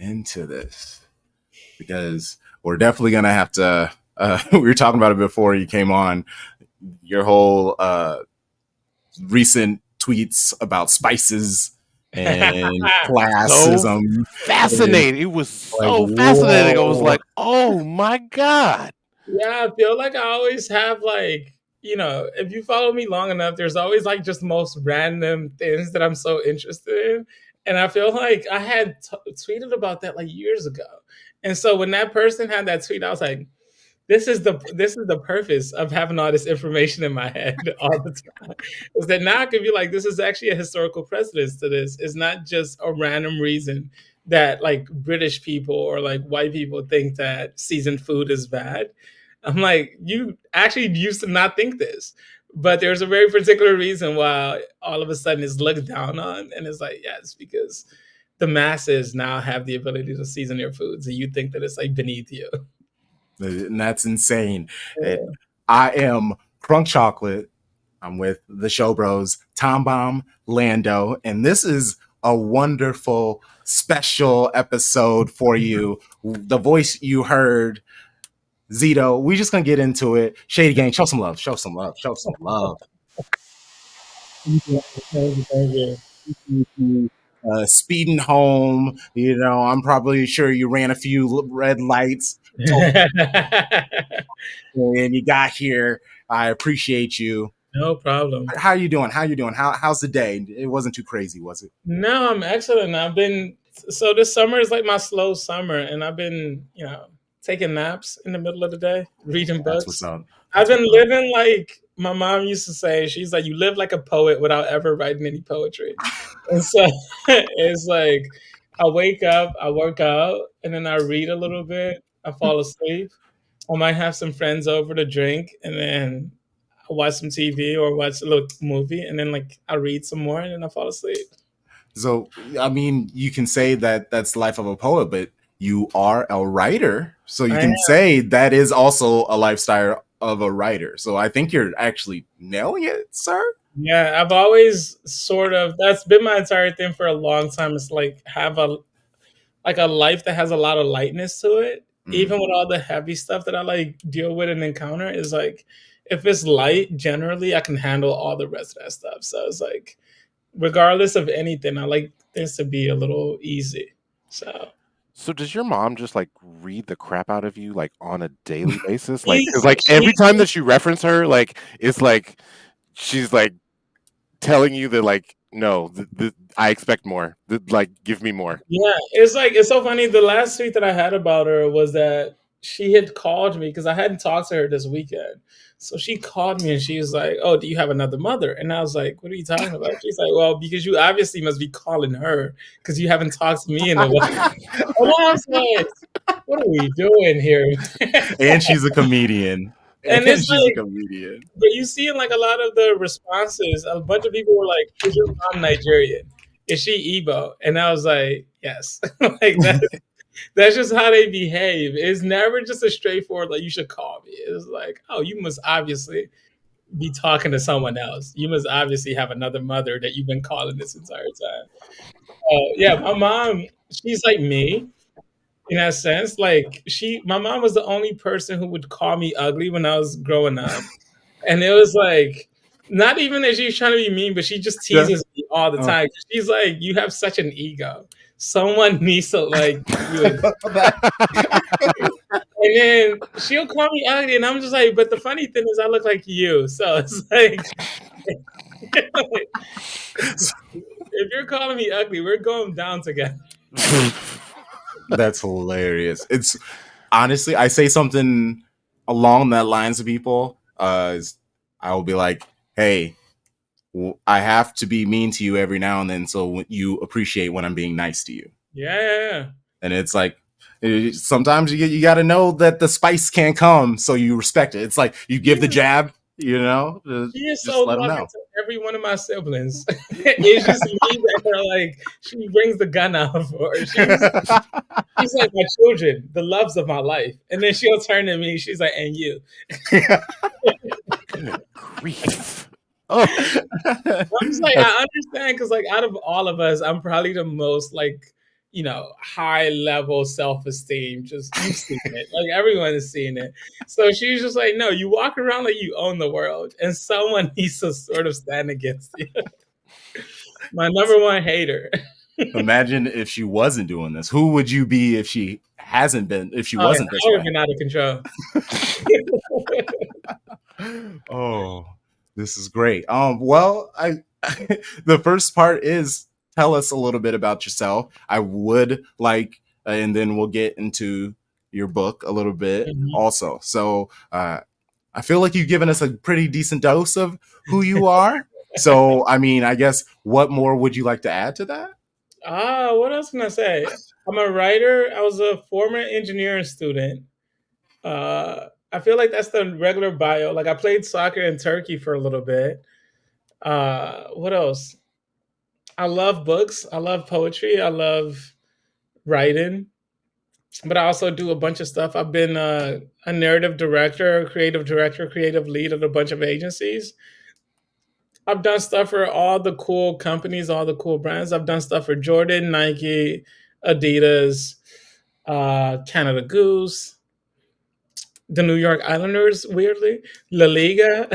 into this because we're definitely gonna have to. We were talking about it before you came on. Your whole recent tweets about spices and So classism. And fascinating. It was like, so fascinating. I was whoa. like, oh my God. Yeah, I feel like I always have like, if you follow me long enough, there's always like just most random things that I'm so interested in. And I feel like I had tweeted about that like years ago. And so when that person had that tweet, I was like, this is the purpose of having all this information in my head all the time. Is that now I can be like, this is actually a historical precedence to this. It's not just a random reason that like British people or like white people think that seasoned food is bad. I'm like, you actually used to not think this. But there's a very particular reason why all of a sudden it's looked down on. And it's like, yeah, it's because the masses now have the ability to season their foods. And you think that it's like beneath you. And that's insane. Yeah. I am Crunk Chocolate. I'm with the Show Bros, Tom Bomb, Lando, and this is a wonderful special episode for you. The voice you heard, Zito. We just gonna get into it. Shady Gang, show some love. Show some love. Show some love. Thank you. Speeding home, I'm probably sure you ran a few red lights and you got here. I appreciate you. No problem. How you doing? How's the day? It wasn't too crazy, was it? No, I'm excellent. So this summer is like my slow summer, and I've been, taking naps in the middle of the day, reading That's what's books. up. I've been living like my mom used to say. She's like, you live like a poet without ever writing any poetry. And so it's like I wake up, I work out, and then I read a little bit. I fall asleep. I might have some friends over to drink, and then I watch some TV or watch a little movie, and then like I read some more, and then I fall asleep. So, I mean, you can say that that's the life of a poet, but you are a writer. So you I can am. say that is also a lifestyle of a writer. So I think you're actually nailing it, sir. Yeah, I've always that's been my entire thing for a long time. It's like have a life that has a lot of lightness to it. Even with all the heavy stuff that I like deal with and encounter, is like if it's light, generally I can handle all the rest of that stuff. So it's like regardless of anything, I like things to be a little easy. So does your mom just like read the crap out of you like on a daily basis? Like, She's because like every she's time that you reference her, like it's like she's like telling you that like no, I expect more. Like, give me more. Yeah, it's so funny. The last tweet that I had about her was that she had called me because I hadn't talked to her this weekend. So she called me and she was like, "Oh, do you have another mother?" And I was like, "What are you talking about?" She's like, "Well, because you obviously must be calling her because you haven't talked to me in a while." And I was like, "What are we doing here?" And she's a comedian. And And it's she's a like, comedian. but you see in like a lot of the responses, a bunch of people were like, "Is your mom Nigerian? Is she Igbo?" And I was like, "Yes." Like that's just how they behave. It's never just a straightforward like you should call me. It's like, oh, you must obviously be talking to someone else. You must obviously have another mother that you've been calling this entire time. Yeah, my mom, she's like me in that sense. Like my mom was the only person who would call me ugly when I was growing up. And it was like, not even that she's trying to be mean, but she just Yeah. teases me all the time. She's like, you have such an ego. Someone needs to like you. And then she'll call me ugly, and I'm just like, but the funny thing is, I look like you. So it's like, if you're calling me ugly, we're going down together. That's hilarious. It's honestly, I say something along that lines to people. I will be like, "Hey, I have to be mean to you every now and then, so you appreciate when I'm being nice to you." Yeah. And it's like sometimes you got to know that the spice can't come, so you respect it. It's like you give the jab, She is just so let them loving know. to every one of my siblings. It's just me that are like, she brings the gun out for her. She's like my children, the loves of my life. And then she'll turn to me, she's like, and you. Grief. I'm just like, I understand because like out of all of us, I'm probably the most like, high level self-esteem. Just you've seen it. Like everyone has seen it. So she's just like, no, you walk around like you own the world, and someone needs to sort of stand against you. My number one hater. Imagine if she wasn't doing this. Who would you be if she hasn't been? If she Oh, wasn't yeah, this I would way? have been out of control. Oh, this is great. Well, the first part is tell us a little bit about yourself. I would like, and then we'll get into your book a little bit also. So, I feel like you've given us a pretty decent dose of who you are. So, I mean, I guess what more would you like to add to that? What else can I say? I'm a writer. I was a former engineering student. I feel like that's the regular bio. Like I played soccer in Turkey for a little bit. What else? I love books. I love poetry. I love writing, but I also do a bunch of stuff. I've been a narrative director, creative lead at a bunch of agencies. I've done stuff for all the cool companies, all the cool brands. I've done stuff for Jordan, Nike, Adidas, Canada Goose, the New York Islanders, weirdly, La Liga.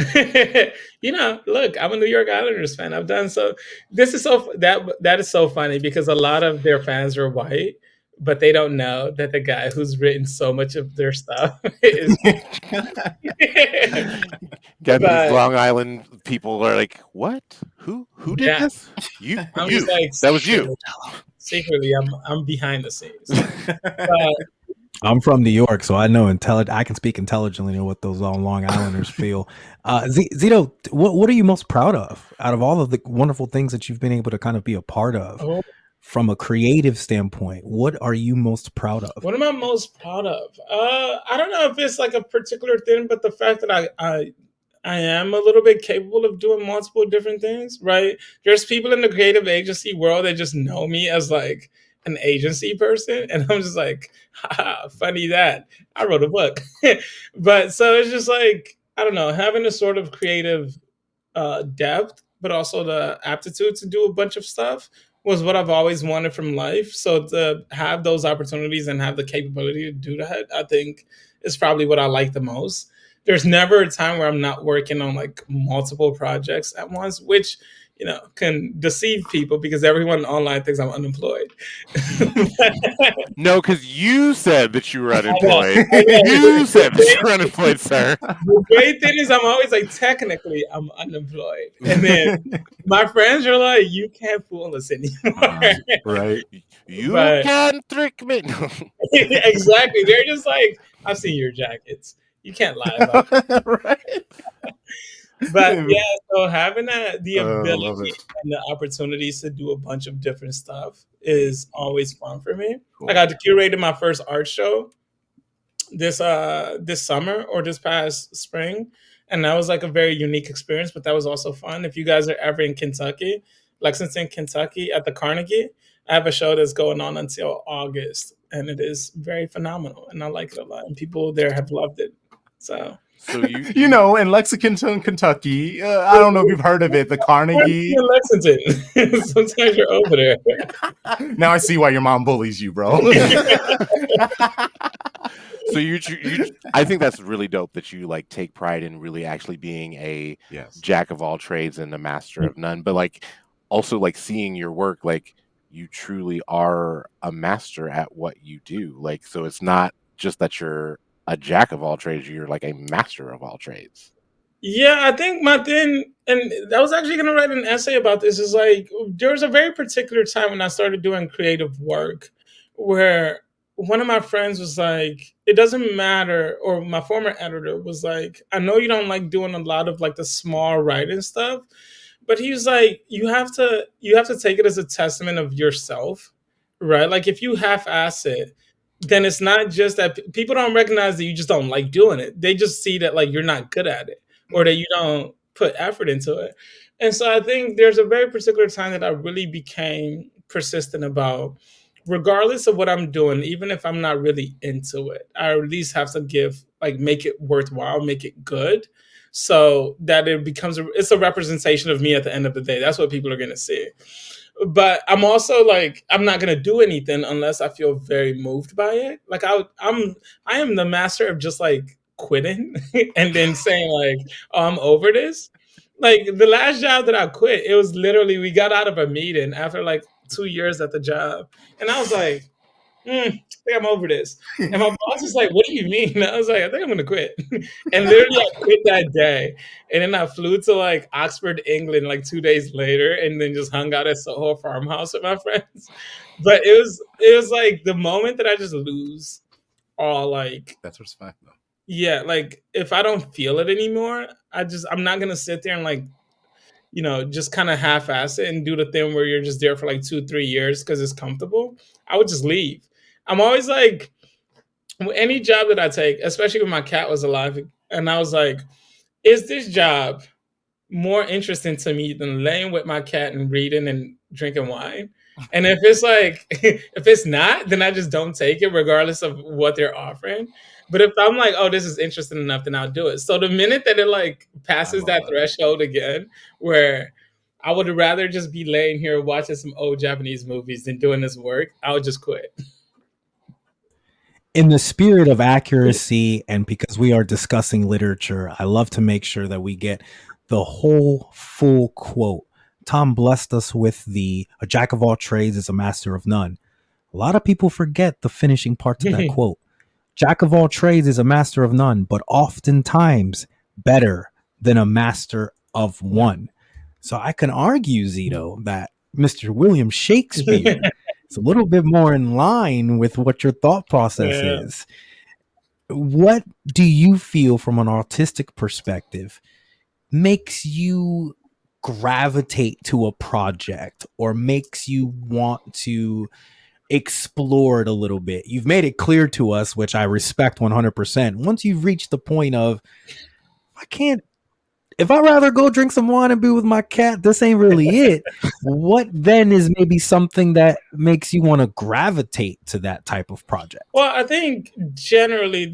Look, I'm a New York Islanders fan. I've done so. This is that is so funny because a lot of their fans are white, but they don't know that the guy who's written so much of their stuff is. Got these But Long Island people are like, what? Who did yeah, this? I'm You. just like That was you. secretly, I'm behind the scenes. But I'm from New York, so I know I can speak intelligently to what those Long Islanders feel. Zito, what are you most proud of out of all of the wonderful things that you've been able to kind of be a part of from a creative standpoint? What are you most proud of? What am I most proud of? I don't know if it's like a particular thing, but the fact that I am a little bit capable of doing multiple different things, right? There's people in the creative agency world that just know me as like an agency person. And I'm just like, funny that I wrote a book. But so it's just like, I don't know, having a sort of creative depth, but also the aptitude to do a bunch of stuff was what I've always wanted from life. So to have those opportunities and have the capability to do that, I think is probably what I like the most. There's never a time where I'm not working on like multiple projects at once, which can deceive people because everyone online thinks I'm unemployed. No, because you said that you were unemployed. You said that you were unemployed, sir. The great thing is I'm always like, technically, I'm unemployed. And then my friends are like, you can't fool us anymore. Right. You can't trick me. Exactly. They're just like, I've seen your jackets. You can't lie about it. Right. But yeah, so having the ability it. and the opportunities to do a bunch of different stuff is always fun for me. Cool. I got to curate my first art show this summer or this past spring, and that was like a very unique experience, but that was also fun. If you guys are ever in Kentucky, Lexington, Kentucky, at the Carnegie, I have a show that's going on until August, and it is very phenomenal, and I like it a lot, and people there have loved it. So in Lexington, Kentucky, I don't know if you've heard of it, the Carnegie. In Lexington. Sometimes you're over there. Now I see why your mom bullies you, bro. So I think that's really dope that you like take pride in really actually being a jack of all trades and a master of none, but like also like seeing your work, like you truly are a master at what you do. Like, so it's not just that you're a jack of all trades, you're like a master of all trades. Yeah, I think my thing, and I was actually going to write an essay about this, is like there was a very particular time when I started doing creative work where one of my friends was like, it doesn't matter, or my former editor was like, I know you don't like doing a lot of like the small writing stuff, but he was like, you have to take it as a testament of yourself, right? Like if you half-ass it, then it's not just that people don't recognize that you just don't like doing it. They just see that like you're not good at it or that you don't put effort into it. And so I think there's a very particular time that I really became persistent about, regardless of what I'm doing, even if I'm not really into it, I at least have to make it worthwhile, make it good, so that it becomes it's a representation of me at the end of the day. That's what people are going to see. But I'm also like, I'm not gonna do anything unless I feel very moved by it. Like I am the master of just like quitting and then saying like, oh, I'm over this. Like the last job that I quit, it was literally we got out of a meeting after like 2 years at the job, and I was like, I think I'm over this. And my boss was like, "What do you mean?" And I was like, "I think I'm gonna quit." And literally, I quit that day. And then I flew to like Oxford, England, like 2 days later, and then just hung out at Soho farmhouse with my friends. But it was like the moment that I just lose all like, That's respect, though. yeah, like if I don't feel it anymore, I'm not gonna sit there and like, just kind of half-ass it and do the thing where you're just there for like 2, 3 years because it's comfortable. I would just leave. I'm always like, any job that I take, especially when my cat was alive, and I was like, is this job more interesting to me than laying with my cat and reading and drinking wine? And if it's like, if it's not, then I just don't take it, regardless of what they're offering. But if I'm like, oh, this is interesting enough, then I'll do it. So the minute that it like passes that threshold again, where I would rather just be laying here watching some old Japanese movies than doing this work, I would just quit. In the spirit of accuracy, and because we are discussing literature, I love to make sure that we get the whole full quote. Tom blessed us with a jack of all trades is a master of none. A lot of people forget the finishing parts of that quote. Jack of all trades is a master of none, but oftentimes better than a master of one. So I can argue, Zito, that Mr. William Shakespeare is a little bit more in line with what your thought process is. What do you feel from an artistic perspective makes you gravitate to a project or makes you want to explore it a little bit? You've made it clear to us, which I respect 100%. Once you've reached the point of, if I'd rather go drink some wine and be with my cat, this ain't really it. What then is maybe something that makes you want to gravitate to that type of project? Well, I think generally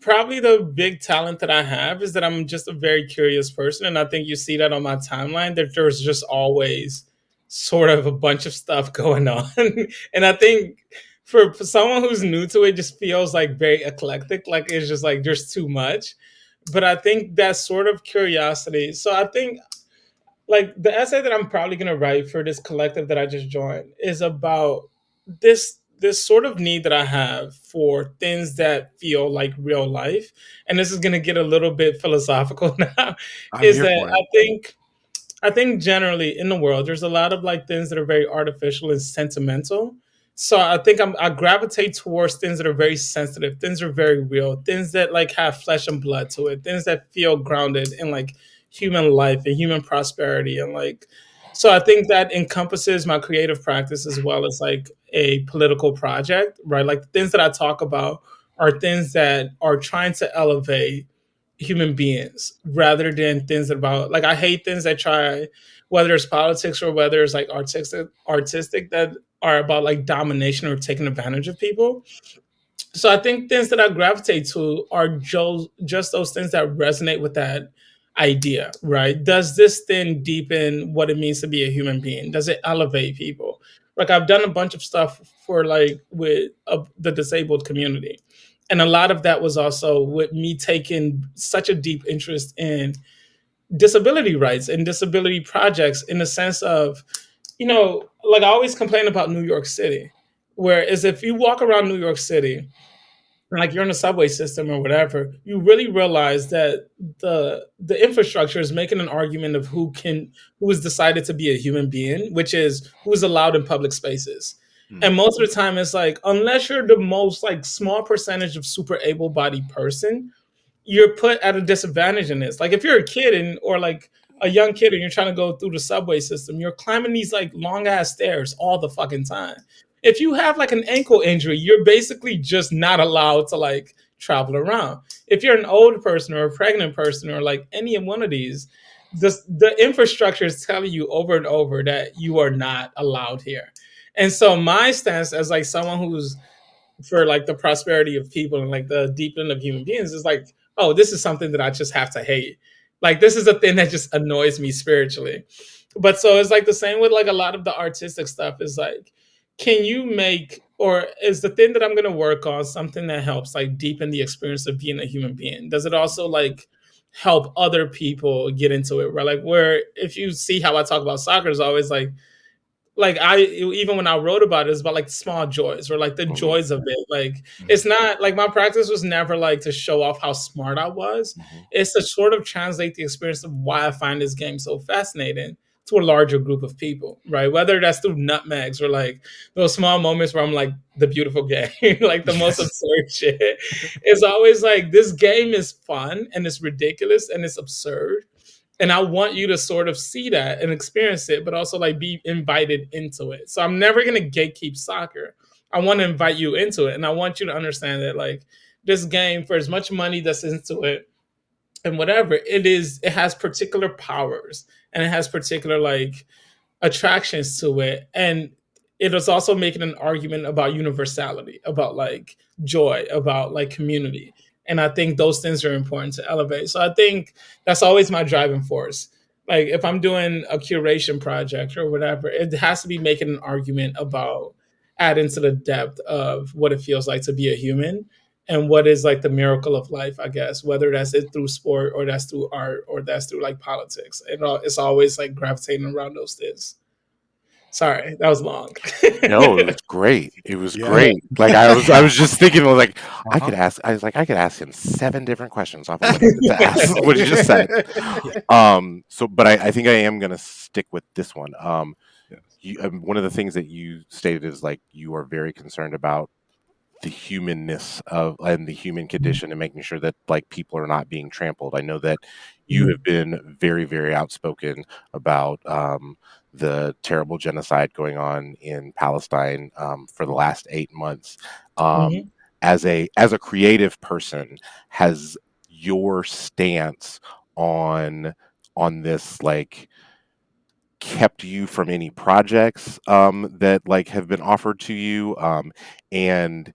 probably the big talent that I have is that I'm just a very curious person. And I think you see that on my timeline, that there's just always sort of a bunch of stuff going on. And I think for someone who's new to it, just feels like very eclectic. Like it's just like there's too much. But I think that sort of curiosity. So I think like the essay that I'm probably going to write for this collective that I just joined is about this sort of need that I have for things that feel like real life. And this is going to get a little bit philosophical now. Is that I think generally in the world there's a lot of like things that are very artificial and sentimental. So I think I gravitate towards things that are very sensitive, things that are very real, things that like have flesh and blood to it, things that feel grounded in like human life and human prosperity. And like, so I think that encompasses my creative practice as well as like a political project, right? Like the things that I talk about are things that are trying to elevate human beings rather than things about like, I hate things that try, whether it's politics or whether it's like artistic that are about like domination or taking advantage of people. So I think things that I gravitate to are just those things that resonate with that idea, right? Does this thing deepen what it means to be a human being? Does it elevate people? Like I've done a bunch of stuff for like with the disabled community. And a lot of that was also with me taking such a deep interest in disability rights and disability projects in the sense of, like I always complain about New York City, whereas if you walk around New York City, like you're in a subway system or whatever, you really realize that the infrastructure is making an argument of who is decided to be a human being, which is who's allowed in public spaces. And most of the time it's like, unless you're the most like small percentage of super able-bodied person, you're put at a disadvantage in this. Like if you're a kid or like a young kid and you're trying to go through the subway system, you're climbing these like long ass stairs all the fucking time. If you have like an ankle injury, you're basically just not allowed to like travel around. If you're an old person or a pregnant person or like any one of these, the infrastructure is telling you over and over that you are not allowed here. And so my stance as like someone who's for like the prosperity of people and like the deepening of human beings is like, oh, this is something that I just have to hate. Like this is a thing that just annoys me spiritually. But so it's like the same with like a lot of the artistic stuff is like, can you make, or is the thing that I'm going to work on something that helps like deepen the experience of being a human being? Does it also like help other people get into it? Where like, where if you see how I talk about soccer, is always like I even when I wrote about it, it's about like small joys or like the joys of it. Like it's not like my practice was never like to show off how smart I was. It's to sort of translate the experience of why I find this game so fascinating to a larger group of people, right? Whether that's through nutmegs or like those small moments where I'm like the beautiful game, like the most absurd shit. It's always like this game is fun and it's ridiculous and it's absurd, and I want you to sort of see that and experience it, but also like be invited into it. So I'm never gonna gatekeep soccer. I want to invite you into it, and I want you to understand that like this game, for as much money that's into it and whatever it is, it has particular powers and it has particular like attractions to it, and it is also making an argument about universality, about like joy, about like community. And I think those things are important to elevate. So I think that's always my driving force. Like if I'm doing a curation project or whatever, it has to be making an argument about adding to the depth of what it feels like to be a human and what is like the miracle of life, I guess, whether that's it through sport or that's through art or that's through like politics. It's always like gravitating around those things. Sorry, that was long. No, it was great. It was great. Like I was just thinking, like I could ask. I was like, I could ask him 7 different questions off of what he just asked, what he just said. So, but I think I am gonna stick with this one. One of the things that you stated is like you are very concerned about the humanness of and the human condition and making sure that like people are not being trampled. I know that you have been very, very outspoken about the terrible genocide going on in Palestine for the last 8 months. As a creative person, has your stance on this like kept you from any projects that like have been offered to you, and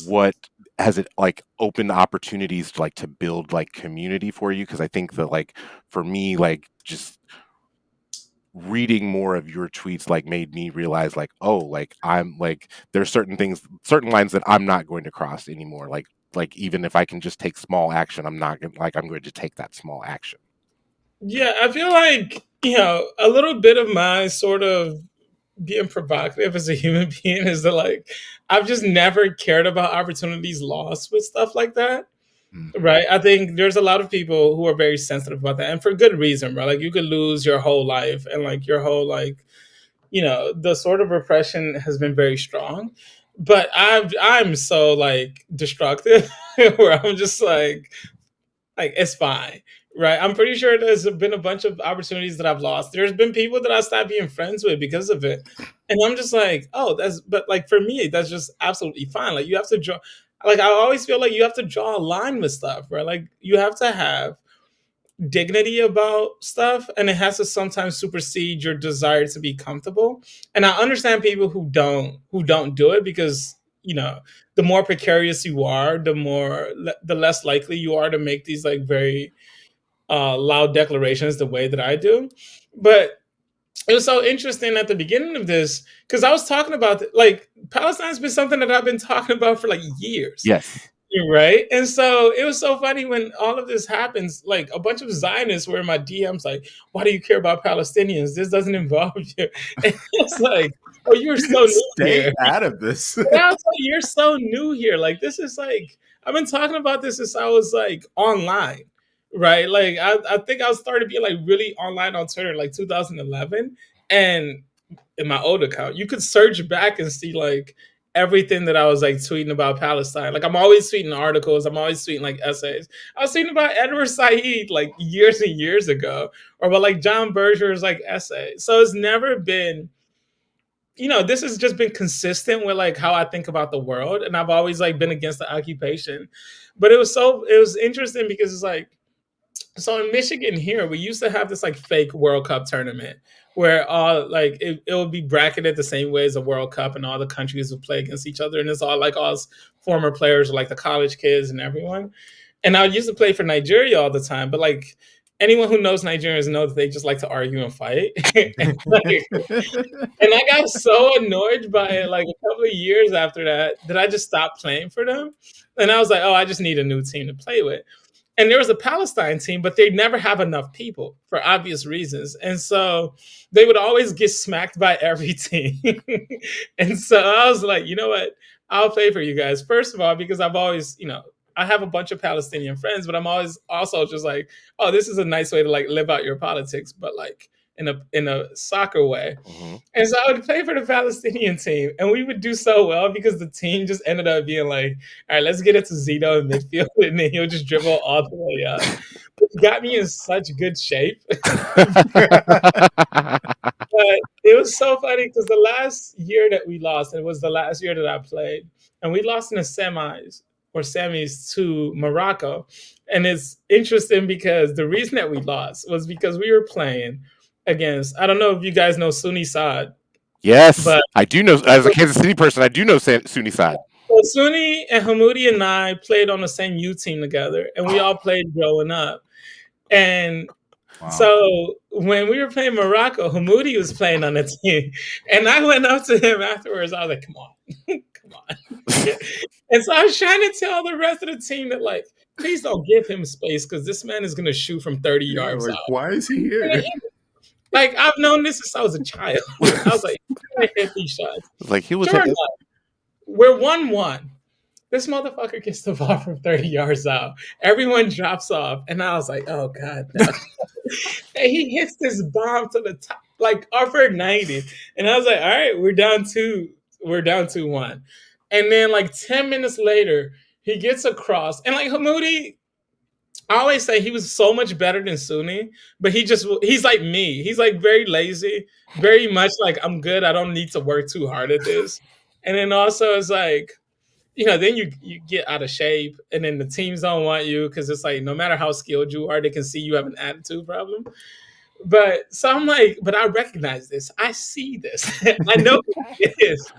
what has it like opened opportunities to like to build like community for you? Because I think that like for me, like just reading more of your tweets like made me realize like, oh, like I'm like there's certain things, certain lines that I'm not going to cross anymore. Like even if I can just take small action, I'm not gonna like I'm going to take that small action. Yeah, I feel like, a little bit of my sort of being provocative as a human being is that like I've just never cared about opportunities lost with stuff like that. Right. I think there's a lot of people who are very sensitive about that, and for good reason, right? Like you could lose your whole life and like your whole like, the sort of repression has been very strong. But I'm so like destructive where I'm just like it's fine. Right. I'm pretty sure there's been a bunch of opportunities that I've lost. There's been people that I stopped being friends with because of it. And I'm just like, oh, but like for me, that's just absolutely fine. Like you have to draw, like I always feel like you have to draw a line with stuff, right? Like you have to have dignity about stuff, and it has to sometimes supersede your desire to be comfortable. And I understand people who don't do it because, the more precarious you are, the less likely you are to make these like very loud declarations the way that I do. But it was so interesting at the beginning of this because I was talking about like Palestine's been something that I've been talking about for like years. Yes. Right. And so it was so funny when all of this happens, like a bunch of Zionists were in my DMs like, why do you care about Palestinians? This doesn't involve you. And it's like, oh, you're so new Stay here. out of this. And I was like, you're so new here. Like, this is like, I've been talking about this since I was like online, right? Like, I think I started being like really online on Twitter like 2011. And in my old account, you could search back and see like everything that I was like tweeting about Palestine. Like I'm always tweeting articles, I'm always tweeting like essays. I was tweeting about Edward Said like years and years ago, or about like John Berger's like essay. So it's never been, this has just been consistent with like how I think about the world. And I've always like been against the occupation. But it was interesting because it's like, so in Michigan here, we used to have this like fake World Cup tournament where all like it would be bracketed the same way as a World Cup, and all the countries would play against each other, and it's all like all former players, like the college kids and everyone. And I used to play for Nigeria all the time, but like anyone who knows Nigerians know that they just like to argue and fight. and, like, and I got so annoyed by it like a couple of years after that I just stopped playing for them. And I was like, oh, I just need a new team to play with. And there was a Palestine team, but they never have enough people for obvious reasons. And so they would always get smacked by every team. And so I was like, you know what? I'll play for you guys. First of all, because I've always, I have a bunch of Palestinian friends, but I'm always also just like, oh, this is a nice way to like live out your politics, but like in a soccer way. Mm-hmm. And so I would play for the Palestinian team, and we would do so well because the team just ended up being like, all right, let's get it to Zito in midfield, and then he'll just dribble all the way up. It got me in such good shape. But it was so funny because the last year that we lost, it was the last year that I played, and we lost in the semis to Morocco. And it's interesting because the reason that we lost was because we were playing against, I don't know if you guys know Sunni Saad. Yes, but I do know, as a Kansas City person, I do know Sunni Saad. So Sunni and Hamoudi and I played on the same U team together, and we all played growing up. And so when we were playing Morocco, Hamoudi was playing on the team, and I went up to him afterwards. I was like, come on, come on. And so I was trying to tell the rest of the team that, like, please don't give him space because this man is going to shoot from 30 yards out. Why is he here? Like, I've known this since I was a child. I was like, he's going to hit these shots. Like, he was we're 1-1. This motherfucker gets the ball from 30 yards out. Everyone drops off. And I was like, oh, God. No. And he hits this bomb to the top, like, offer 90. And I was like, all right, we're down 2-1. And then, like, 10 minutes later, he gets across. And, like, Hamoudi, I always say he was so much better than Sunni, but he's like me. He's, like, very lazy, very much like, I'm good. I don't need to work too hard at this. And then also it's like, then you get out of shape, and then the teams don't want you because it's like, no matter how skilled you are, they can see you have an attitude problem. But so I'm like, but I recognize this. I see this. I know who it is.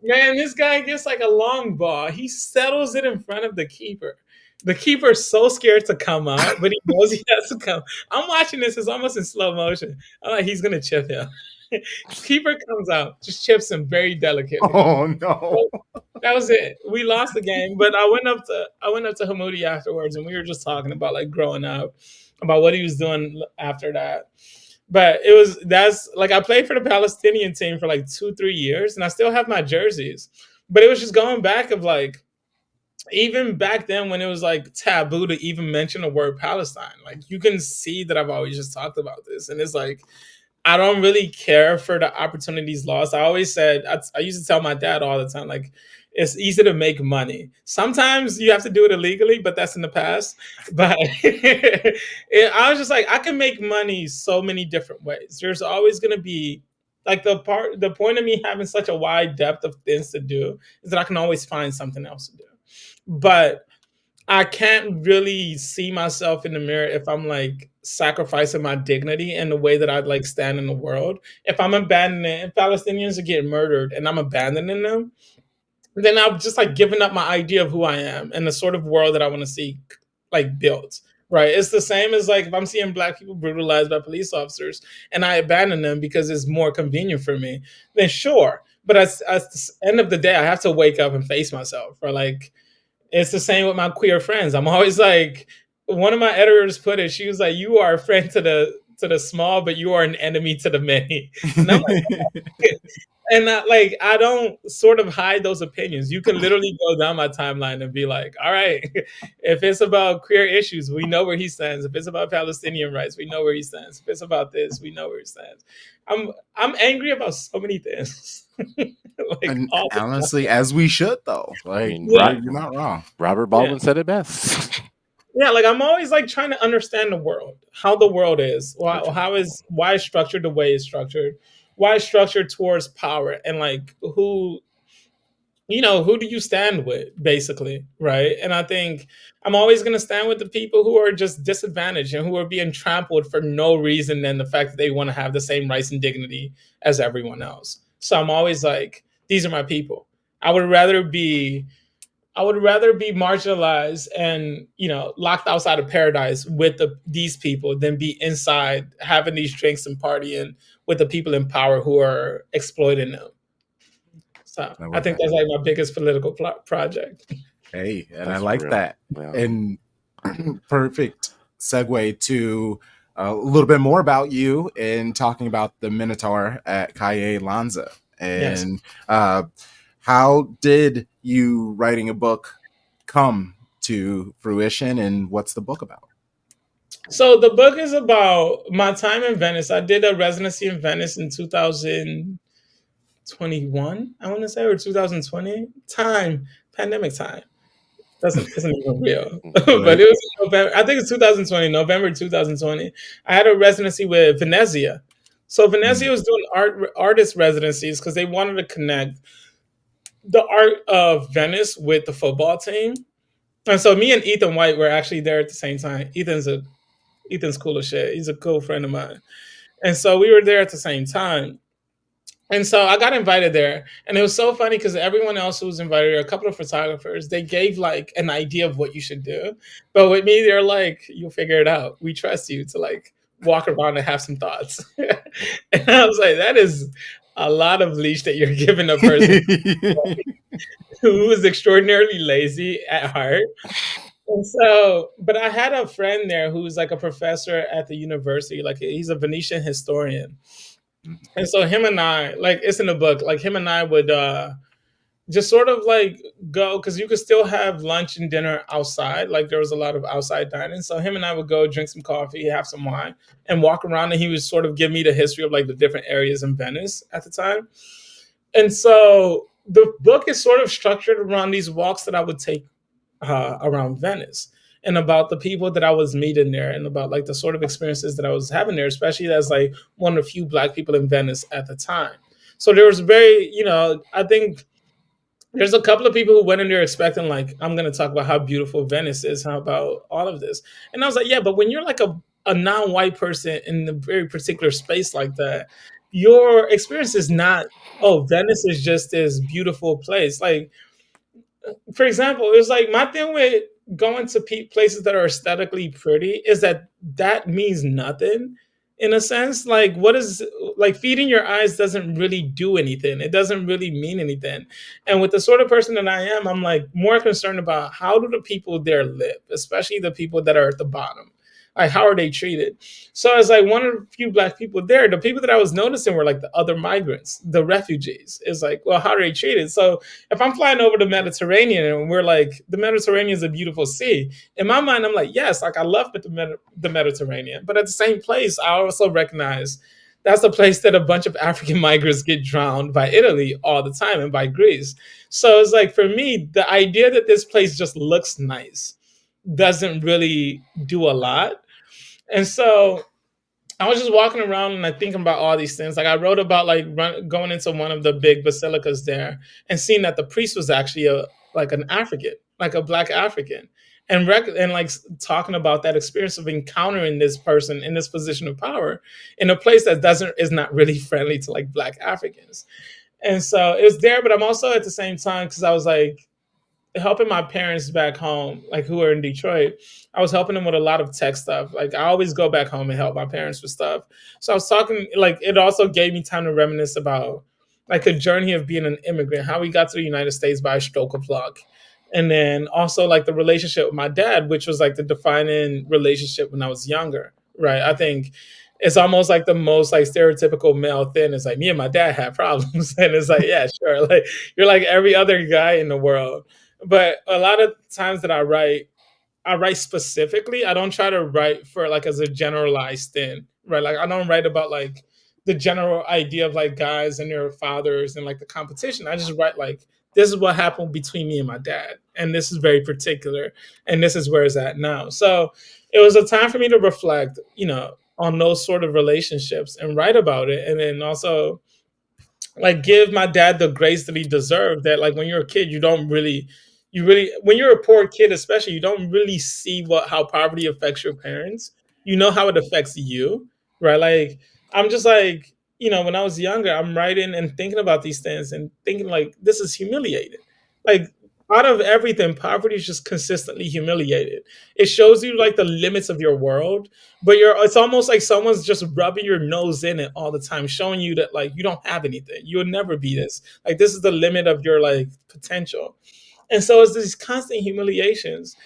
Man, this guy gets like a long ball. He settles it in front of the keeper. The keeper is so scared to come out, but he knows he has to come. I'm watching this. It's almost in slow motion. I'm like, he's going to chip him. Keeper comes out, just chips him very delicately. Oh, no. So that was it. We lost the game, but I went up to Hamoudi afterwards, and we were just talking about like growing up, about what he was doing after that. But that's like, I played for the Palestinian team for like 2-3 years, and I still have my jerseys. But it was just going back of like, even back then when it was like taboo to even mention the word Palestine, like you can see that I've always just talked about this. And it's like, I don't really care for the opportunities lost. I always said, I used to tell my dad all the time, like, it's easy to make money. Sometimes you have to do it illegally, but that's in the past. But I was just like, I can make money so many different ways. There's always going to be like the point of me having such a wide depth of things to do is that I can always find something else to do. But I can't really see myself in the mirror if I'm like sacrificing my dignity in the way that I'd like stand in the world. If I'm abandoning, if Palestinians are getting murdered and I'm abandoning them, then I've just like given up my idea of who I am and the sort of world that I want to see like built. Right. It's the same as like if I'm seeing Black people brutalized by police officers and I abandon them because it's more convenient for me, then sure. But at the end of the day, I have to wake up and face myself. Or like, it's the same with my queer friends. I'm always like, one of my editors put it, she was like, you are a friend to the small, but you are an enemy to the many. And I'm like, and I don't sort of hide those opinions. You can literally go down my timeline and be like, all right, if it's about queer issues, we know where he stands. If it's about Palestinian rights, we know where he stands. If it's about this, we know where he stands. I'm angry about so many things. And honestly, as we should though. Like, you're not wrong. Robert Baldwin said it best. Yeah, like I'm always like trying to understand the world, how the world is, why it's structured the way it's structured, why it's structured towards power, and like who do you stand with, basically, right? And I think I'm always going to stand with the people who are just disadvantaged and who are being trampled for no reason than the fact that they want to have the same rights and dignity as everyone else. So I'm always like, these are my people. I would rather be I would rather be marginalized and locked outside of paradise with these people than be inside having these drinks and partying with the people in power who are exploiting them. So I think that's like my biggest political project. Hey, and That's I like real. that. Yeah. And perfect segue to a little bit more about you and talking about the Minotaur at Calle Lanza. And how did you writing a book come to fruition, and what's the book about? So the book is about my time in Venice. I did a residency in Venice in 2021, I want to say, or 2020. Pandemic time. Isn't even real. But it was in November. I think it's 2020, November 2020. I had a residency with Venezia. So Venezia was doing artist residencies because they wanted to connect the art of Venice with the football team. And so me and Ethan White were actually there at the same time. Ethan's cool as shit. He's a cool friend of mine. And so we were there at the same time. And so I got invited there. And it was so funny because everyone else who was invited, a couple of photographers, they gave like an idea of what you should do. But with me, they're like, you'll figure it out. We trust you to like walk around and have some thoughts. And I was like, that is a lot of leash that you're giving a person who is extraordinarily lazy at heart. And so, but I had a friend there who's like a professor at the university, like he's a Venetian historian. And so him and I, like it's in the book, like him and I would just sort of like go, because you could still have lunch and dinner outside. Like there was a lot of outside dining. So him and I would go drink some coffee, have some wine, and walk around. And he would sort of give me the history of like the different areas in Venice at the time. And so the book is sort of structured around these walks that I would take around Venice, and about the people that I was meeting there, and about like the sort of experiences that I was having there, especially as like one of the few Black people in Venice at the time. So there was I think there's a couple of people who went in there expecting like, I'm going to talk about how beautiful Venice is, how about all of this. And I was like, yeah, but when you're like a non-white person in a very particular space like that, your experience is not, oh, Venice is just this beautiful place. Like, for example, it's like my thing with going to places that are aesthetically pretty is that means nothing in a sense. Like, what is like feeding your eyes doesn't really do anything. It doesn't really mean anything. And with the sort of person that I am, I'm like more concerned about how do the people there live, especially the people that are at the bottom. Like, how are they treated? So as like one of the few Black people there, the people that I was noticing were like the other migrants, the refugees. It's like, well, how are they treated? So if I'm flying over the Mediterranean and we're like, the Mediterranean is a beautiful sea, in my mind, I'm like, yes, like I love the Mediterranean. But at the same place, I also recognize that's a place that a bunch of African migrants get drowned by Italy all the time and by Greece. So it's like, for me, the idea that this place just looks nice doesn't really do a lot. And so I was just walking around and like thinking about all these things. Like I wrote about like going into one of the big basilicas there and seeing that the priest was actually an African, like a Black African, and like talking about that experience of encountering this person in this position of power in a place that is not really friendly to like Black Africans. And so it was there, but I'm also at the same time, because I was like helping my parents back home, like who are in Detroit. I was helping them with a lot of tech stuff. Like I always go back home and help my parents with stuff. So I was talking, like it also gave me time to reminisce about like the journey of being an immigrant, how we got to the United States by a stroke of luck. And then also like the relationship with my dad, which was like the defining relationship when I was younger. Right. I think it's almost like the most like stereotypical male thing. It's like me and my dad have problems. And it's like, yeah, sure. Like you're like every other guy in the world. But a lot of times that I write specifically. I don't try to write for like as a generalized thing, right? Like I don't write about like the general idea of like guys and their fathers and like the competition. I just write like this is what happened between me and my dad, and this is very particular, and this is where it's at now. So it was a time for me to reflect, on those sort of relationships and write about it, and then also like give my dad the grace that he deserved. That like when you're a kid, you really when you're a poor kid, especially, you don't really see how poverty affects your parents. You know how it affects you, right? Like I'm just like, when I was younger, I'm writing and thinking about these things and thinking like this is humiliating. Like out of everything, poverty is just consistently humiliated. It shows you like the limits of your world, but it's almost like someone's just rubbing your nose in it all the time, showing you that like you don't have anything. You'll never be this. Like this is the limit of your like potential. And so it's these constant humiliations.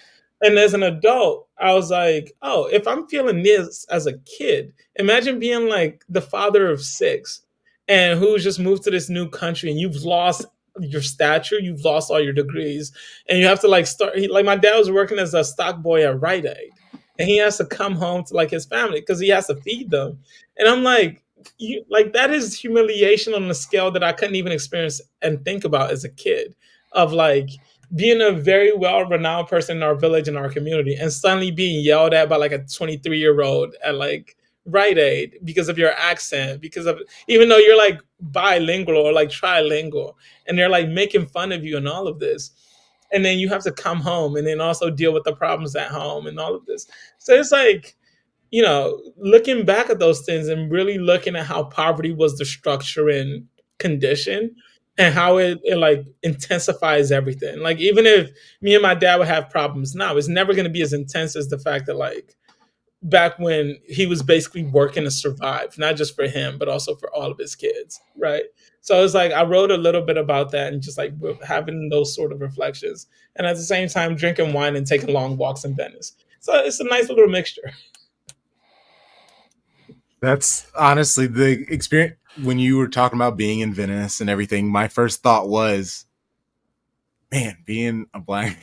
And as an adult, I was like, oh, if I'm feeling this as a kid, imagine being like the father of six and who's just moved to this new country and you've lost your stature, you've lost all your degrees, and you have to like start. Like my dad was working as a stock boy at Rite Aid, and he has to come home to like his family because he has to feed them. And I'm like, you like that is humiliation on a scale that I couldn't even experience and think about as a kid. Of like being a very well renowned person in our village and our community, and suddenly being yelled at by like a 23-year-old at like Rite Aid because of your accent, because of even though you're like bilingual or like trilingual, and they're like making fun of you and all of this. And then you have to come home and then also deal with the problems at home and all of this. So it's like, looking back at those things and really looking at how poverty was the structure and condition and how it like intensifies everything. Like even if me and my dad would have problems now, it's never going to be as intense as the fact that like back when he was basically working to survive, not just for him, but also for all of his kids. Right. So it's like I wrote a little bit about that and just like having those sort of reflections. And at the same time, drinking wine and taking long walks in Venice. So it's a nice little mixture. That's honestly the experience. When you were talking about being in Venice and everything, my first thought was, man, being a black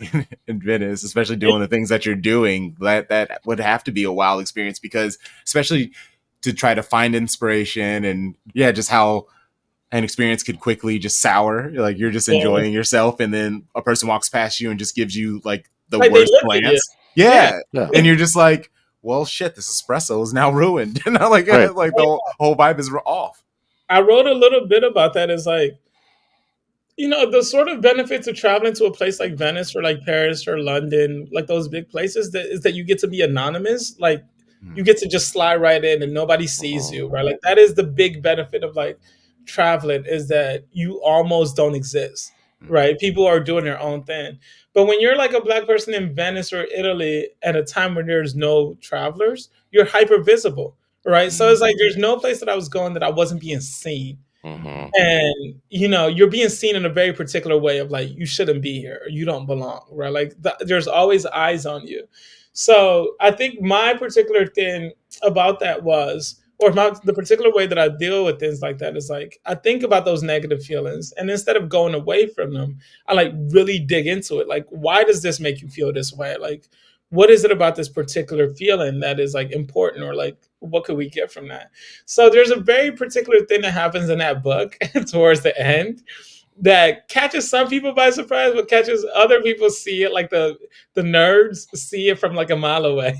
in Venice, especially doing the things that you're doing, that would have to be a wild experience, because especially to try to find inspiration and just how an experience could quickly just sour. Like you're just enjoying yourself, and then a person walks past you and just gives you like the like worst glance. Yeah. And you're just like, well, shit, this espresso is now ruined. And like the whole vibe is off. I wrote a little bit about that. Is like, the sort of benefits of traveling to a place like Venice or like Paris or London, like those big places, is that you get to be anonymous. Like you get to just slide right in and nobody sees you, right? Like that is the big benefit of like traveling, is that you almost don't exist, right? People are doing their own thing. But when you're like a black person in Venice or Italy at a time when there's no travelers, you're hyper visible, right? So it's like there's no place that I was going that I wasn't being seen. And you're being seen in a very particular way of like, you shouldn't be here or you don't belong, right? Like there's always eyes on you. So I think my particular thing about that was, or the particular way that I deal with things like that is like, I think about those negative feelings, and instead of going away from them, I like really dig into it. Like, why does this make you feel this way? Like, what is it about this particular feeling that is like important, or like what could we get from that? So there's a very particular thing that happens in that book towards the end that catches some people by surprise, but catches other people see it, like the nerds see it from like a mile away.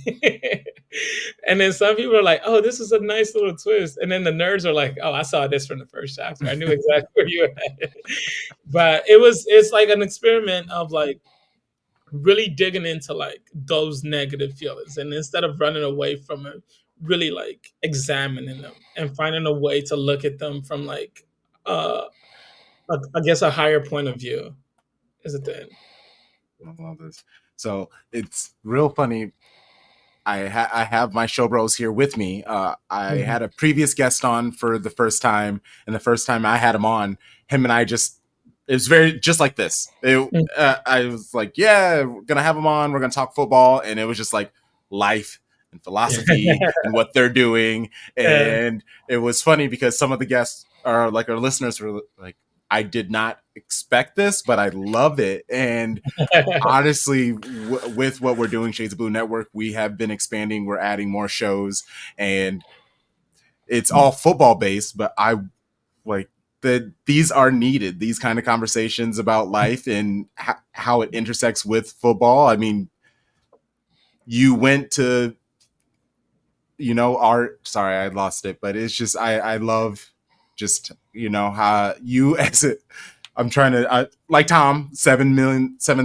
And then some people are like, oh, this is a nice little twist. And then the nerds are like, oh, I saw this from the first chapter. I knew exactly where you were at. But it's like an experiment of like really digging into like those negative feelings, and instead of running away from it, really like examining them and finding a way to look at them from like I guess a higher point of view is a thing. I love this. So it's real funny. I have my show bros here with me. I had a previous guest on for the first time, and the first time I had him on, him and I just, it was very just like this. I was like, yeah, we're gonna have him on. We're gonna talk football, and it was just like life and philosophy and what they're doing. And it was funny because some of the guests are like, our listeners were like, I did not expect this, but I love it. And honestly, with what we're doing, Shades of Blue Network, we have been expanding. We're adding more shows, and it's all football based. But I like that these are needed. These kind of conversations about life and how it intersects with football. I mean, you went to, art. Sorry, I lost it, but it's just I love just how you as it. I'm trying to like Tom, 7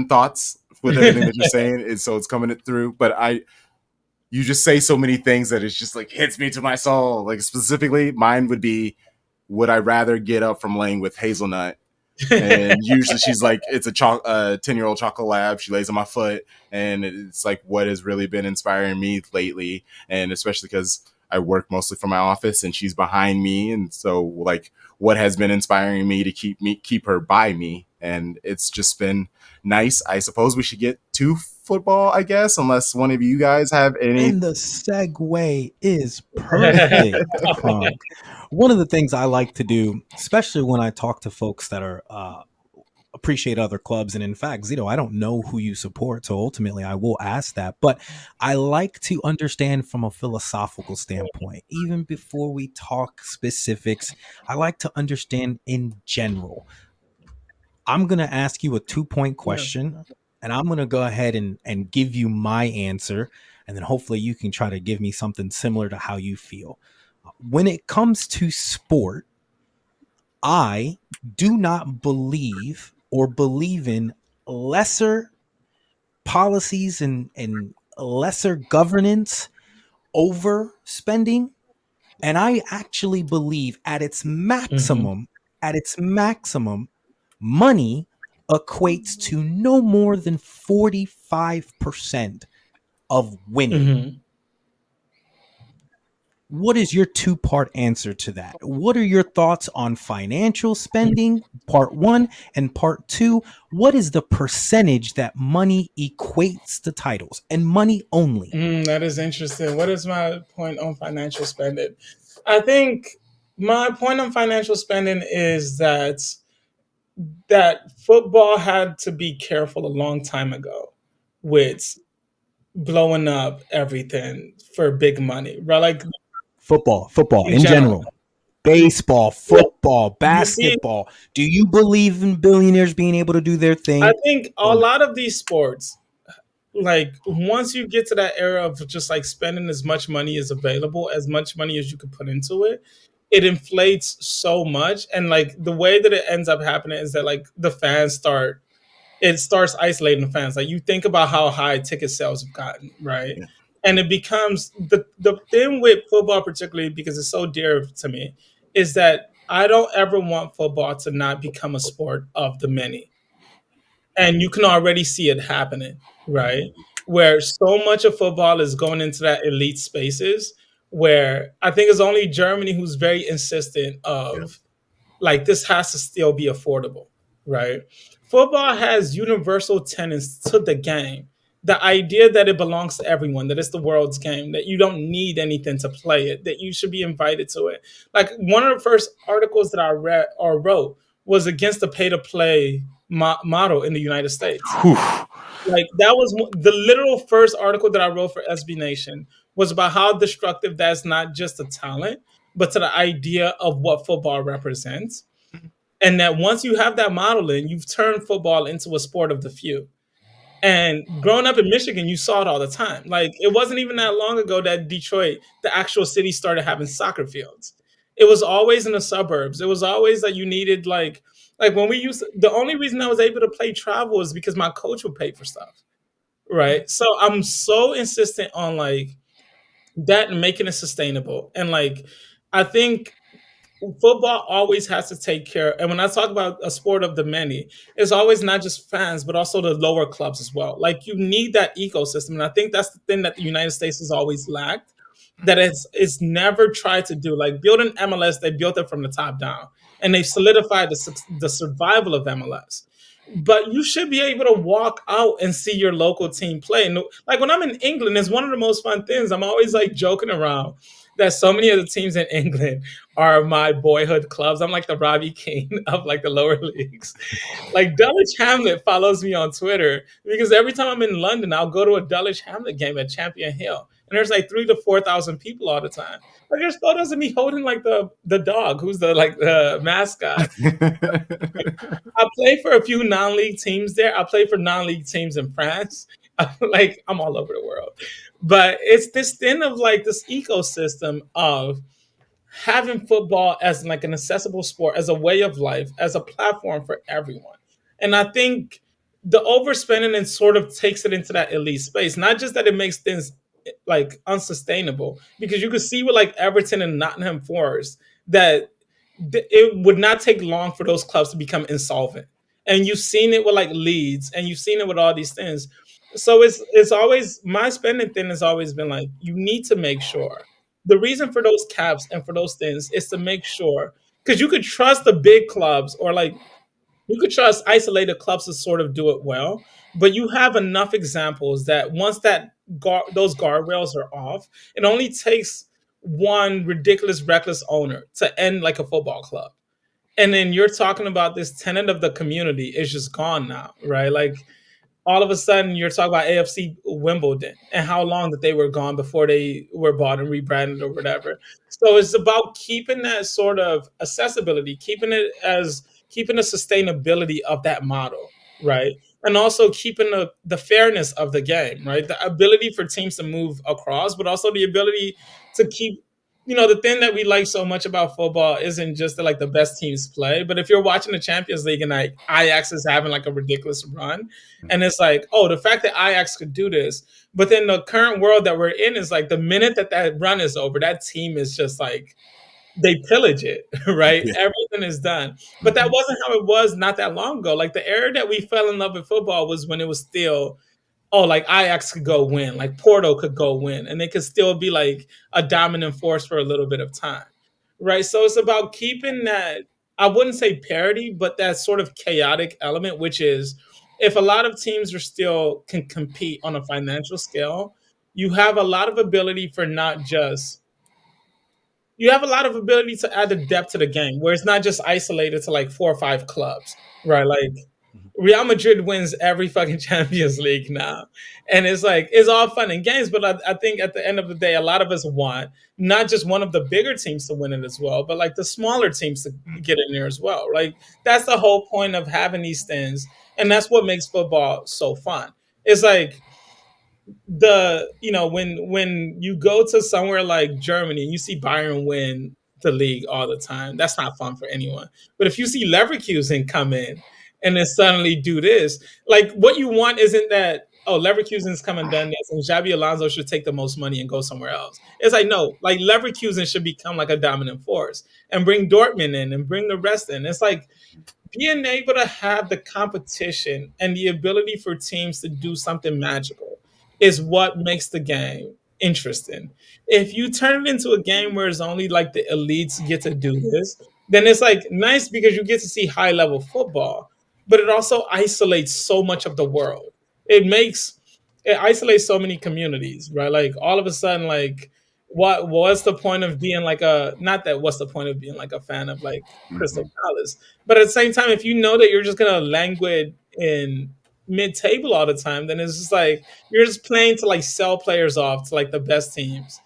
thoughts with everything that you're saying, so it's coming through. But you just say so many things that it's just like hits me to my soul. Like specifically, mine would be, would I rather get up from laying with Hazelnut And usually she's like, it's a 10-year-old chocolate lab. She lays on my foot, and it's like what has really been inspiring me lately, and especially because I work mostly from my office, and she's behind me, and so like what has been inspiring me to keep her by me, and it's just been nice. I suppose we should get to football, I guess, unless one of you guys have any. And the segue is perfect, Kronk. One of the things I like to do, especially when I talk to folks that are appreciate other clubs, and in fact, Zito, I don't know who you support, so ultimately I will ask that, but I like to understand from a philosophical standpoint. Even before we talk specifics, I like to understand in general. I'm going to ask you a 2-point question, and I'm going to go ahead and give you my answer, and then hopefully you can try to give me something similar to how you feel. When it comes to sport, I do not believe or believe in lesser policies and lesser governance over spending. And I actually believe at its maximum, money equates to no more than 45% of winning. Mm-hmm. What is your 2-part answer to that? What are your thoughts on financial spending, part 1, and part 2? What is the percentage that money equates to titles, and money only? That is interesting. What is my point on financial spending? I think my point on financial spending is that football had to be careful a long time ago with blowing up everything for big money, right? Like Football in in general. general, baseball, Yeah. football, You see, basketball. Do you believe in billionaires being able to do their I thing think a or not? lot of these sports, like once you get to that era of just like spending as much money as available, as much money as you could put into it, it inflates so much. And like the way that it ends up happening is that like the fans starts isolating the fans. Like you think about how high ticket sales have gotten, right? Yeah. And it becomes the thing with football, particularly because it's so dear to me, is that I don't ever want football to not become a sport of the many. And you can already see it happening, right? Where so much of football is going into that elite spaces where I think it's only Germany who's very insistent Yeah. of like this has to still be affordable, right? Football has universal tenets to the game. The idea that it belongs to everyone, that it's the world's game, that you don't need anything to play it, that you should be invited to it. Like one of the first articles that I read or wrote was against the pay to play model in the United States. Whew. Like that was the literal first article that I wrote for SB Nation was about how destructive that's not just to talent, but to the idea of what football represents. And that once you have that modeling, you've turned football into a sport of the few. And growing up in Michigan, you saw it all the time. Like it wasn't even that long ago that Detroit, the actual city, started having soccer fields. It was always in the suburbs. It was always that you needed like when we used the only reason I was able to play travel is because my coach would pay for stuff. Right. So I'm so insistent on like that and making it sustainable. And like I think football always has to take care. And when I talk about a sport of the many, it's always not just fans, but also the lower clubs as well. Like you need that ecosystem. And I think that's the thing that the United States has always lacked, that it's never tried to do. Like building MLS, they built it from the top down and they've solidified the survival of MLS. But you should be able to walk out and see your local team play. And like when I'm in England, it's one of the most fun things. I'm always like joking around that so many of the teams in England are my boyhood clubs. I'm like the Robbie Keane of like the lower leagues. Like Dulwich Hamlet follows me on Twitter because every time I'm in London, I'll go to a Dulwich Hamlet game at Champion Hill, and there's like 3,000 to 4,000 people all the time. Like there's photos of me holding like the dog, who's the mascot. I play for a few non-league teams there. I play for non-league teams in France. Like I'm all over the world, but it's this thing of like this ecosystem of having football as like an accessible sport, as a way of life, as a platform for everyone. And I think the overspending and sort of takes it into that elite space. Not just that it makes things like unsustainable, because you could see with like Everton and Nottingham Forest that it would not take long for those clubs to become insolvent. And you've seen it with like Leeds, and you've seen it with all these things. So it's always, my spending thing has always been like, you need to make sure. The reason for those caps and for those things is to make sure, because you could trust the big clubs, or like you could trust isolated clubs to sort of do it well, but you have enough examples that once those guardrails are off, it only takes one ridiculous, reckless owner to end like a football club. And then you're talking about this tenant of the community is just gone now, right? Like all of a sudden you're talking about AFC Wimbledon and how long that they were gone before they were bought and rebranded or whatever. So it's about keeping that sort of accessibility, keeping the sustainability of that model, right? And also keeping the fairness of the game, right? The ability for teams to move across, but also the ability to keep, the thing that we like so much about football isn't just that like the best teams play, but if you're watching the Champions League and like Ajax is having like a ridiculous run, and it's like, oh, the fact that Ajax could do this, but then the current world that we're in is like the minute that run is over, that team is just like they pillage it, right? Yeah. Everything is done. But that wasn't how it was not that long ago. Like the era that we fell in love with football was when it was still, oh, like Ajax could go win, like Porto could go win, and they could still be like a dominant force for a little bit of time, right? So it's about keeping that, I wouldn't say parity, but that sort of chaotic element, which is if a lot of teams are still can compete on a financial scale, you have a lot of ability for not just you have a lot of ability to add the depth to the game where it's not just isolated to like 4 or 5 clubs, right? Like Real Madrid wins every fucking Champions League now. And it's like, it's all fun and games, but I think at the end of the day, a lot of us want not just one of the bigger teams to win it as well, but like the smaller teams to get in there as well. Like that's the whole point of having these things. And that's what makes football so fun. It's like, when you go to somewhere like Germany and you see Bayern win the league all the time, that's not fun for anyone. But if you see Leverkusen come in and then suddenly do this, like what you want isn't that, oh, Leverkusen's come and done this and Xabi Alonso should take the most money and go somewhere else. It's like, no, like Leverkusen should become like a dominant force and bring Dortmund in and bring the rest in. It's like being able to have the competition and the ability for teams to do something magical is what makes the game interesting. If you turn it into a game where it's only like the elites get to do this, then it's like nice because you get to see high level football, but it also isolates so much of the world. It isolates so many communities, right? Like all of a sudden, like what's the point of being like a not that what's the point of being like a fan of like Crystal Palace? But at the same time, if you know that you're just gonna languid in mid-table all the time, then it's just like you're just playing to like sell players off to like the best teams.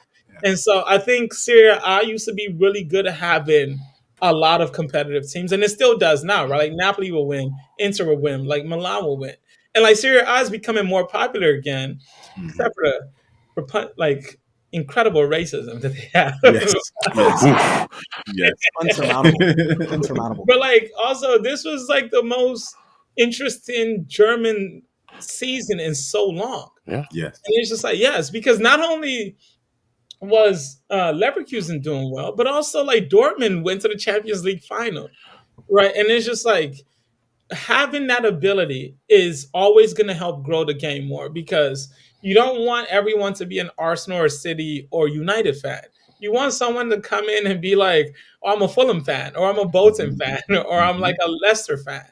And so I think Serie A used to be really good at having a lot of competitive teams, and it still does now, right? Like Napoli will win, Inter will win, like Milan will win, and like Serie A is becoming more popular again, except for like incredible racism that they have. Yes. Unsurmountable. But like also, this was like the most interesting German season in so long. Yeah. Yes. And it's just like, yes, because not only was Leverkusen doing well, but also like Dortmund went to the Champions League final, right? And it's just like having that ability is always going to help grow the game more because you don't want everyone to be an Arsenal or City or United fan. You want someone to come in and be like, oh, I'm a Fulham fan, or I'm a Bolton fan, or I'm like a Leicester fan.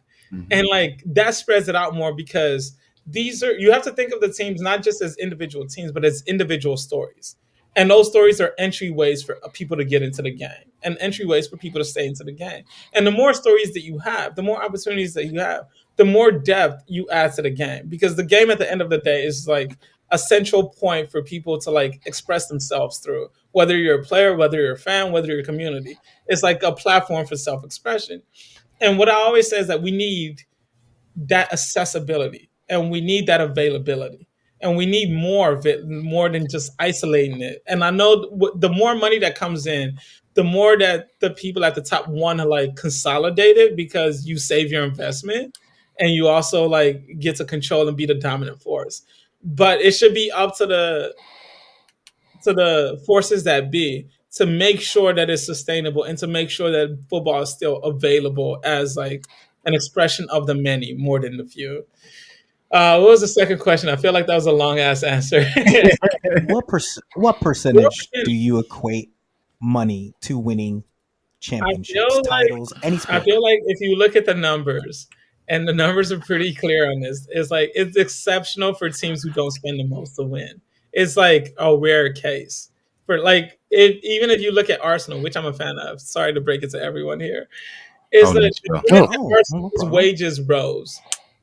And like that spreads it out more because you have to think of the teams not just as individual teams, but as individual stories. And those stories are entryways for people to get into the game and entryways for people to stay into the game. And the more stories that you have, the more opportunities that you have, the more depth you add to the game. Because the game at the end of the day is like a central point for people to like express themselves through. Whether you're a player, whether you're a fan, whether you're a community. It's like a platform for self-expression. And what I always say is that we need that accessibility and we need that availability and we need more of it more than just isolating it. And I know the more money that comes in, the more that the people at the top want to like consolidate it because you save your investment and you also like get to control and be the dominant force. But it should be up to the forces that be to make sure that it's sustainable and to make sure that football is still available as like an expression of the many more than the few. What was the second question? I feel like that was a long ass answer. What percentage do you equate money to winning championships, titles, any I sport? feel like if you look at the numbers, and the numbers are pretty clear on this, it's like it's exceptional for teams who don't spend the most to win. It's like a rare case. For like, even if you look at Arsenal, which I'm a fan of, sorry to break it to everyone here, is Oh, that nice, the bro. minute that Arsenal's wages rose,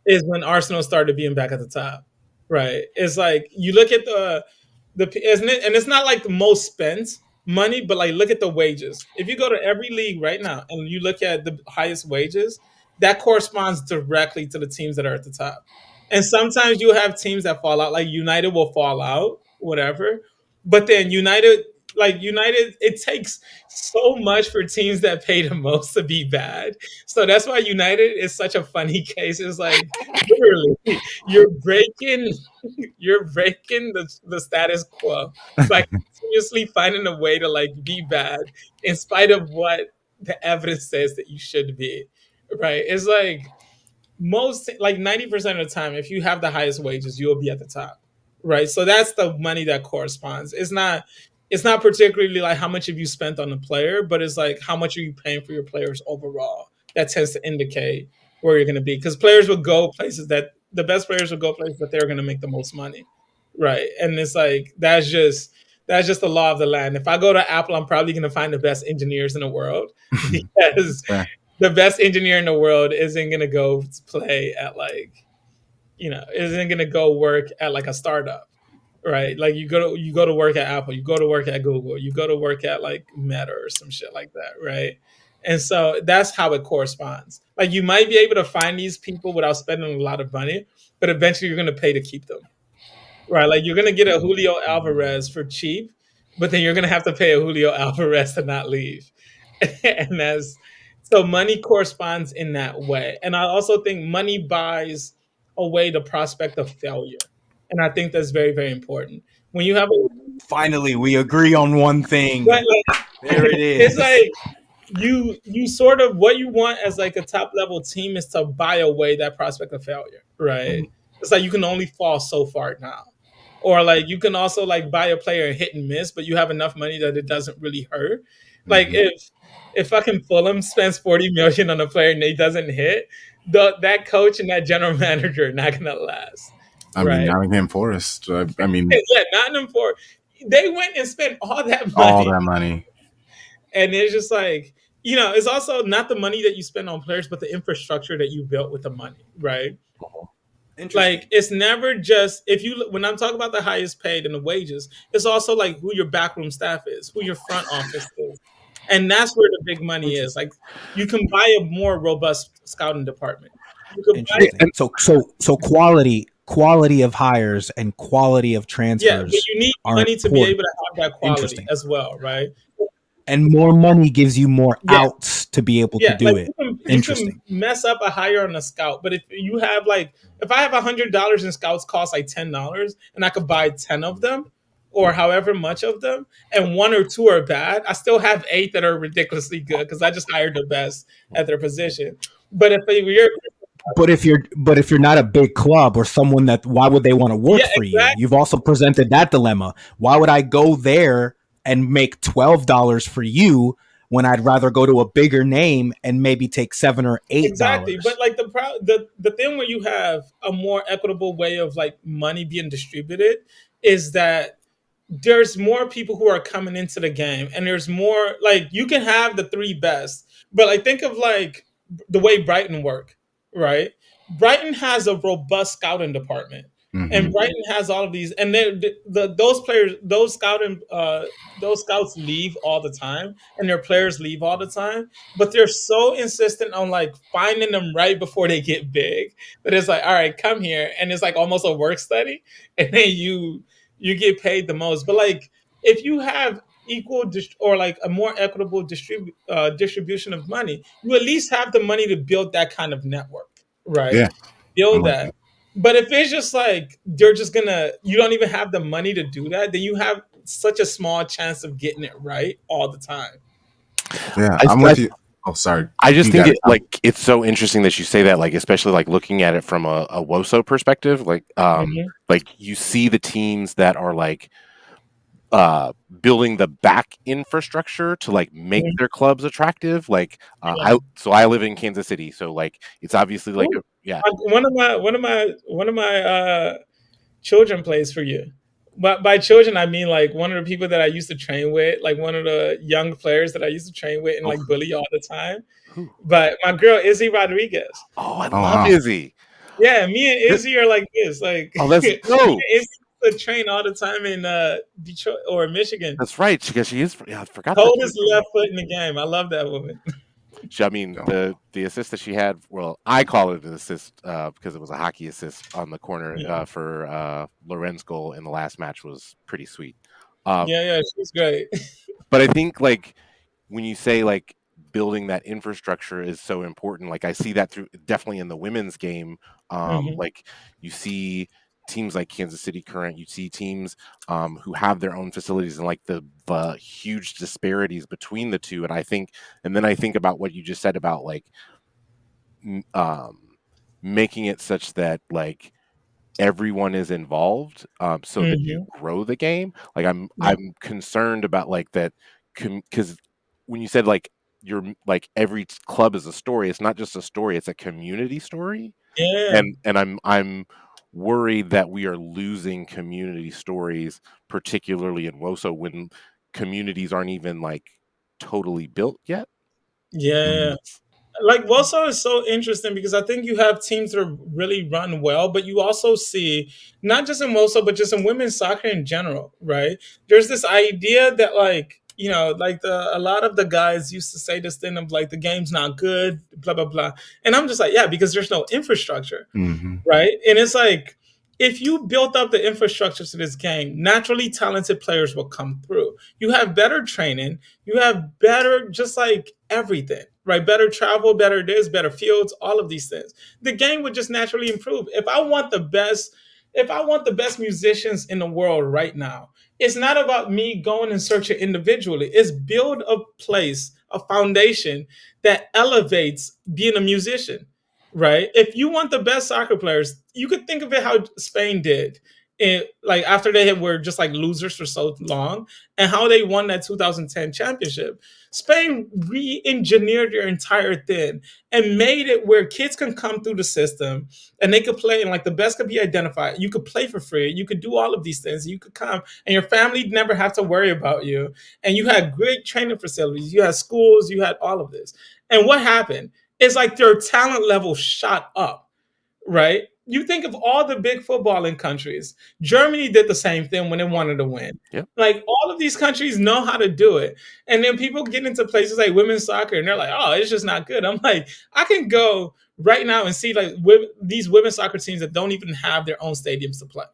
is when Arsenal started being back at the top, right? It's like you look at isn't it? And it's not like the most spent money, but like look at the wages. If you go to every league right now and you look at the highest wages, that corresponds directly to the teams that are at the top. And sometimes you have teams that fall out, like United will fall out, whatever. But then United, it takes so much for teams that pay the most to be bad. So that's why United is such a funny case. It's like literally you're breaking the status quo by continuously finding a way to like be bad in spite of what the evidence says that you should be. Right? It's like most like 90% of the time, if you have the highest wages, you'll be at the top. Right. So that's the money that corresponds. It's not particularly like how much have you spent on the player, but it's like how much are you paying for your players overall. That tends to indicate where you're gonna be. Because players will go places that the best players will go places that they're gonna make the most money. Right. And it's like that's just the law of the land. If I go to Apple, I'm probably gonna find the best engineers in the world because Yeah. the best engineer in the world isn't going to go play at isn't going to go work at like a startup, right? Like you go to work at Apple, you go to work at Google, you go to work at like Meta or some shit like that, right? And so that's how it corresponds. Like you might be able to find these people without spending a lot of money, but eventually you're going to pay to keep them. Right, like you're gonna get a Julio Alvarez for cheap, but then you're gonna have to pay a Julio Alvarez to not leave, and that's so money corresponds in that way. And I also think money buys away the prospect of failure, and I think that's very very important. When you have Finally, we agree on one thing. right, like, There it it's is. like you sort of what you want as like a top level team is to buy away that prospect of failure, right? It's like you can only fall so far now. Or like you can also like buy a player and hit and miss, but you have enough money that it doesn't really hurt. Like if fucking Fulham spends 40 million on a player and he doesn't hit, that coach and that general manager are not gonna last. I mean, Nottingham Forest. I mean, yeah, Nottingham Forest. They went and spent all that money. All that money. And it's just like, it's also not the money that you spend on players, but the infrastructure that you built with the money, right? Like it's never just when I'm talking about the highest paid and the wages, it's also like who your backroom staff is, who your front office is. And that's where the big money is. Like you can buy a more robust scouting department. You can Interesting. So quality of hires and quality of transfers. Yeah, but you need money to be able to have that quality as well, right? And more money gives you more outs to be able to do it. You can mess up a hire on a scout, but if you have if I have $100 and scouts cost like $10 and I could buy 10 of them or however much of them and one or two are bad, I still have 8 that are ridiculously good because I just hired the best at their position. But if you're not a big club or someone why would they want to work for you? You've also presented that dilemma. Why would I go there and make $12 for you when I'd rather go to a bigger name and maybe take $7 or $8? Exactly. But like the thing where you have a more equitable way of like money being distributed is that there's more people who are coming into the game and there's more like you can have the 3 best, but like think of like the way Brighton work, right? Brighton has a robust scouting department. Mm-hmm. And Brighton has all of these, and those players, those scouts leave all the time, and their players leave all the time. But they're so insistent on like finding them right before they get big that it's like, all right, come here, and it's like almost a work study, and then you get paid the most. But like if you have equal or like a more equitable distribution of money, you at least have the money to build that kind of network, right? Yeah, Build that. But if it's just like they're just gonna, you don't even have the money to do that, then you have such a small chance of getting it right all the time. Yeah, I, I'm I, with you. Oh, sorry. I just You think got it. it like it's so interesting that you say that, like especially like looking at it from a WOSO perspective, Hmm. like you see the teams that are like building the back infrastructure to like make their clubs attractive. Like I live in Kansas City, so like it's obviously like Ooh. yeah. One of my children plays for you. But by children, I mean like one of the people that I used to train with, like one of the young players that I used to train with and Oh, like bully all the time. who? But my girl Izzy Rodriguez. Oh, I Oh love wow. Izzy. Yeah, me and Izzy are like this. Like Oh, me let's and go. Izzy would train all the time in Detroit or Michigan. That's right. Because she is. Yeah, I forgot that she was Coldest from. left foot in the game. I love that woman. I mean, So, the assist that she had. Well, I call it an assist because it was a hockey assist on the corner Yeah, for Loren's goal in the last match was pretty sweet. Um, yeah, she's great. but I think like when you say like building that infrastructure is so important, like I see that through definitely in the women's game. Hmm. Like you see teams like Kansas City Current, you see teams who have their own facilities and like the huge disparities between the two. And I think, and then I think about what you just said about like m- um, making it such that like everyone is involved so that you Hmm. grow the game. Like Yeah, I'm concerned about like that because when you said like you're like every club is a story, it's not just a story, it's a community story. yeah, And I'm worried that we are losing community stories, particularly in WOSO when communities aren't even like totally built yet. yeah. mhm. Like Warsaw is so interesting because I think you have teams that are really run well, but you also see not just in Warsaw, but just in women's soccer in general, right? There's this idea that like like a lot of the guys used to say this thing of like the game's not good, blah blah blah, and I'm just like, yeah, because there's no infrastructure, Mhm. right? And it's like if you built up the infrastructure to this game, naturally talented players will come through. You have better training, you have better, just like everything, right? Better travel, better this, better fields, all of these things. The game would just naturally improve. If I want the best musicians in the world right now, it's not about me going and searching individually. It's build a place, a foundation that elevates being a musician, right? If you want the best soccer players, you could think of it how Spain did. Like after they were just like losers for so long, and how they won that 2010 championship. Spain re-engineered their entire thing and made it where kids can come through the system and they could play, and like the best could be identified. You could play for free. You could do all of these things. You could come and your family never have to worry about you. And you had great training facilities. You had schools. You had all of this. And what happened? It's like their talent level shot up, right? You think of all the big footballing countries. Germany did the same thing when they wanted to win. Yep. Like all of these countries know how to do it. And then people get into places like women's soccer and they're like, oh, it's just not good. I'm like, I can go right now and see like these women's soccer teams that don't even have their own stadiums to play.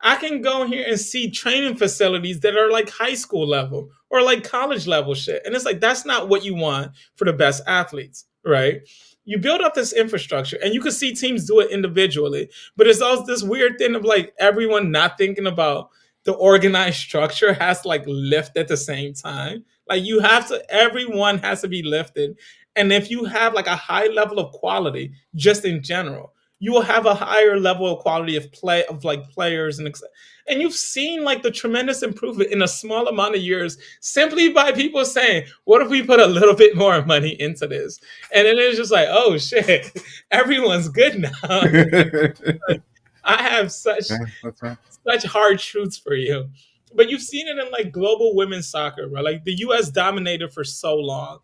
I can go here and see training facilities that are like high school level or like college level shit. And it's like, that's not what you want for the best athletes, right? You build up this infrastructure and you can see teams do it individually, but it's also this weird thing of like everyone not thinking about the organized structure has to like lift at the same time. Like you have to, everyone has to be lifted. And if you have like a high level of quality, just in general, you will have a higher level of quality of play of like players and you've seen like the tremendous improvement in a small amount of years simply by people saying, what if we put a little bit more money into this? And then it's just like, oh shit, everyone's good now. Like, I have Yeah, that's right. such hard truths for you. But you've seen it in like global women's soccer, right? Like the US dominated for so long.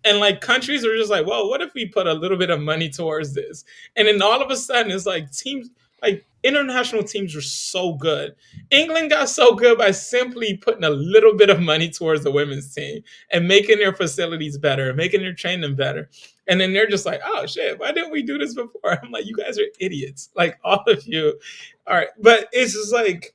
And like countries are just like, well, what if we put a little bit of money towards this? And then all of a sudden it's like teams, like international teams were so good. England got so good by simply putting a little bit of money towards the women's team and making their facilities better, making their training better. And then they're just like, oh shit, why didn't we do this before? I'm like, you guys are idiots. Like all of you. All right. But it's just like,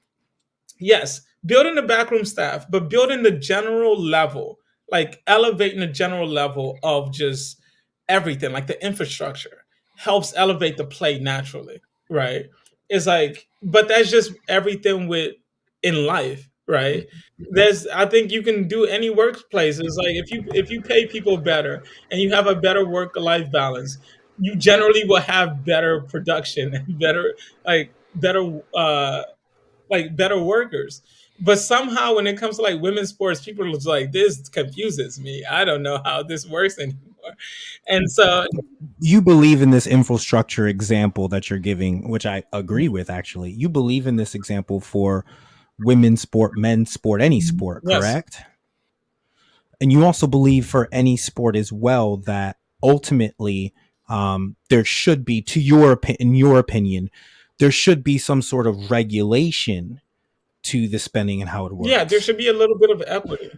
yes, building the backroom staff, but building the general level, like elevating the general level of just everything, like the infrastructure helps elevate the play naturally. right? It's like, but that's just everything with in life, right? I think you can do any workplace. It's like if you pay people better and you have a better work life balance, you generally will have better production and better better better workers. But somehow when it comes to like women's sports, people are just like, this confuses me. I don't know how this works anymore. And so You believe in this infrastructure example that you're giving, which I agree with actually. You believe in this example for women's sport, men's sport, any sport, yes, correct? And you also believe for any sport as well that ultimately there should be, in your opinion, there should be some sort of regulation to the spending and how it works. yeah, there should be a little bit of equity.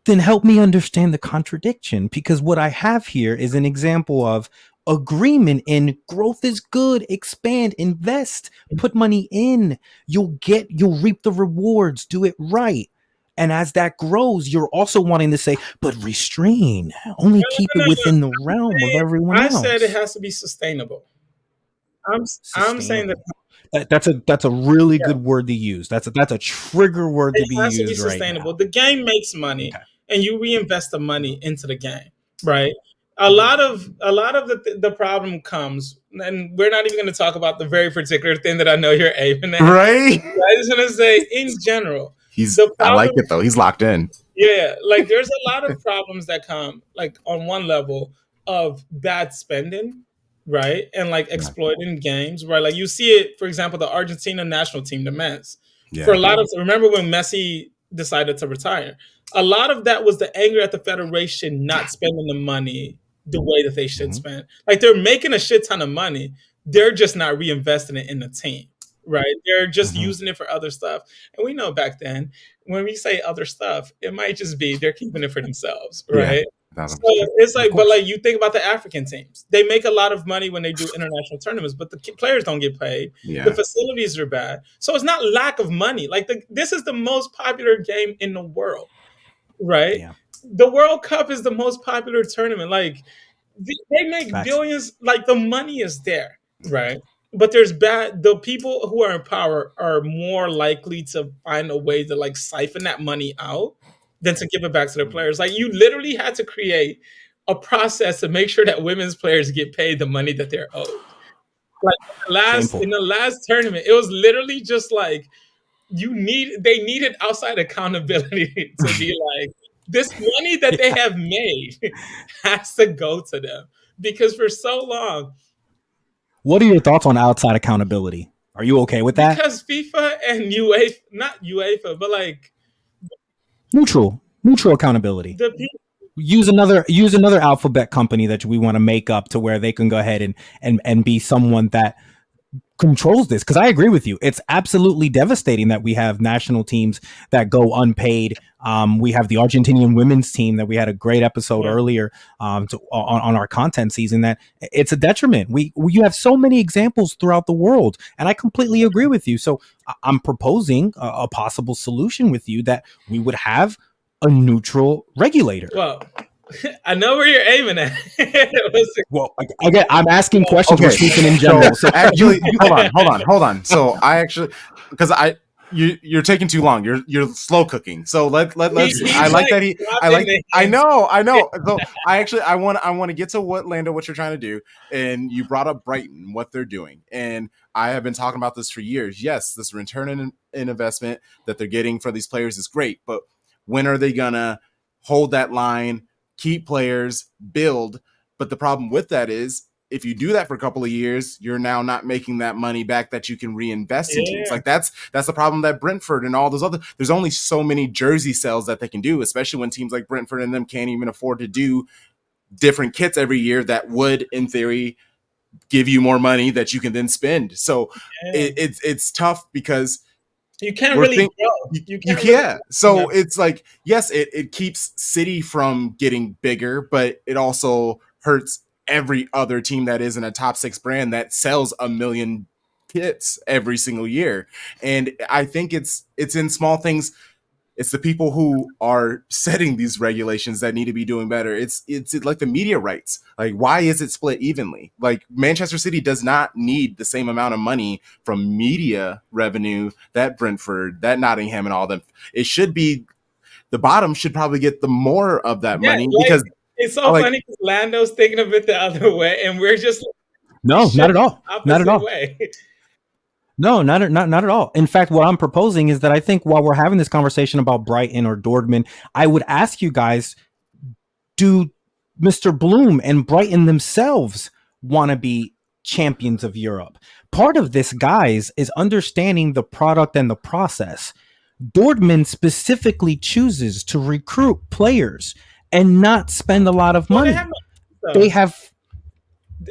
Then help me understand the contradiction, because what I have here is an example of agreement in growth is good, expand, invest, put money in, you'll reap the rewards, do it right. And as that grows, you're also wanting to say, but restrain, only keep it within the realm of everyone else. I said it has to be sustainable. I'm saying that that's a really good word to use. That's a trigger word to be used. It has to be sustainable. Right now. The game makes money, and you reinvest the money into the game, right? A lot of the problem comes, and we're not even going to talk about the very particular thing that I know you're aiming at. Right. I just want to say, in general, I like it though. He's locked in. Yeah, like there's a lot of problems that come, like on one level of bad spending, right, and like exploiting games, right? Like you see it, for example, the Argentina national team, the men's. Yeah. For a lot of, remember when Messi decided to retire? A lot of that was the anger at the federation not spending the money the way that they should spend. Like they're making a shit ton of money, they're just not reinvesting it in the team, right? They're just using it for other stuff. And we know back then, when we say other stuff, it might just be they're keeping it for themselves, right? Yeah, so it's like, but like you think about the African teams, they make a lot of money when they do international tournaments, but the players don't get paid. Yeah. The facilities are bad, so it's not lack of money. Like this is the most popular game in the world, right? Yeah. The World Cup is the most popular tournament. Like they make billions. Like the money is there, right? But the people who are in power are more likely to find a way to like siphon that money out than to give it back to the players. Like you literally had to create a process to make sure that women's players get paid the money that they're owed. Like in the last tournament, it was literally just like they needed outside accountability to be like, this money that they have made has to go to them, because for so long. What are your thoughts on outside accountability? Are you okay with that? Because FIFA and UEFA, not UEFA, but like neutral accountability. Use another alphabet company that we want to make up to where they can go ahead and be someone that controls this, because I agree with you. It's absolutely devastating that we have national teams that go unpaid. We have the Argentinian women's team that we had a great episode earlier on our content season. That it's a detriment. You have so many examples throughout the world, and I completely agree with you. So I'm proposing a possible solution with you that we would have a neutral regulator. Well, I know where you're aiming at. Well, again, I'm asking questions. We're speaking in general. So actually, hold on. So because you're taking too long. You're slow cooking. So let's. I know. So I want to get to what you're trying to do, and you brought up Brighton, what they're doing, and I have been talking about this for years. Yes, this return in investment that they're getting for these players is great, but when are they gonna hold that line? Keep players, build. But the problem with that is if you do that for a couple of years, you're now not making that money back that you can reinvest in teams. Like that's the problem that Brentford and all those other, there's only so many jersey sales that they can do, especially when teams like Brentford and them can't even afford to do different kits every year that would, in theory, give you more money that you can then spend. So it's tough because you can't really grow. You can't. So it's like, yes, it keeps City from getting bigger, but it also hurts every other team that is in a top 6 brand that sells 1 million kits every single year. And I think it's in small things. It's the people who are setting these regulations that need to be doing better. It's like the media rights. Like, why is it split evenly? Like, Manchester City does not need the same amount of money from media revenue that Brentford, that Nottingham, and all them. It should be the bottom should probably get the more of that money, because it's so funny because Lando's thinking of it the other way, and we're just no, not at all, not at all. Way. No, not at all. In fact, what I'm proposing is that I think while we're having this conversation about Brighton or Dortmund, I would ask you guys, do Mr. Bloom and Brighton themselves want to be champions of Europe? Part of this, guys, is understanding the product and the process. Dortmund specifically chooses to recruit players and not spend a lot of money. They have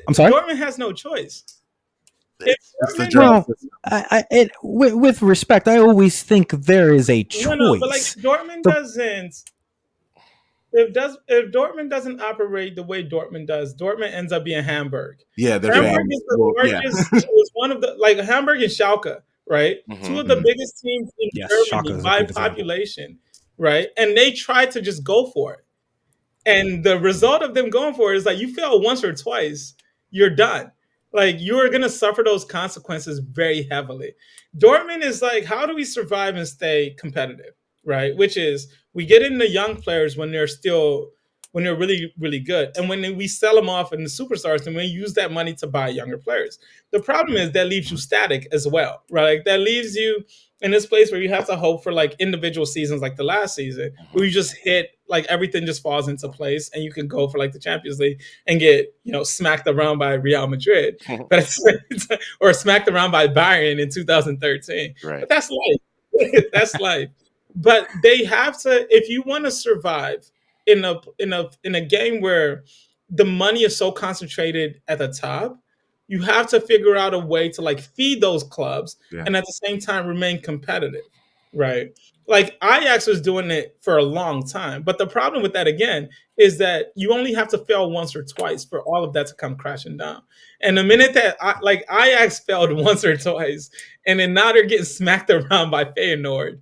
I'm sorry? Dortmund has no choice. With respect, I always think there is a choice. No, but like Dortmund doesn't. If Dortmund doesn't operate the way Dortmund does, Dortmund ends up being Hamburg. Yeah, Hamburg is the largest. It was one of the Hamburg and Schalke, right? Mm-hmm. Two of the biggest teams in Germany by population, right? And they tried to just go for it, and the result of them going for it is like you fail once or twice, you're done. Like, you're going to suffer those consequences very heavily. Dortmund is like, how do we survive and stay competitive, right? Which is, we get in the young players when they're really, really good. And when we sell them off in the superstars, and we use that money to buy younger players. The problem is that leaves you static as well, right? Like, that leaves you in this place where you have to hope for like individual seasons like the last season, where you just hit, like everything just falls into place and you can go for like the Champions League and get, smacked around by Real Madrid, or smacked around by Bayern in 2013. Right. But that's life. That's life. But they have to, if you want to survive in a game where the money is so concentrated at the top, you have to figure out a way to like feed those clubs and at the same time remain competitive, right? Like Ajax was doing it for a long time, but the problem with that again is that you only have to fail once or twice for all of that to come crashing down. And the minute that Ajax failed once or twice, and then now they're getting smacked around by Feyenoord,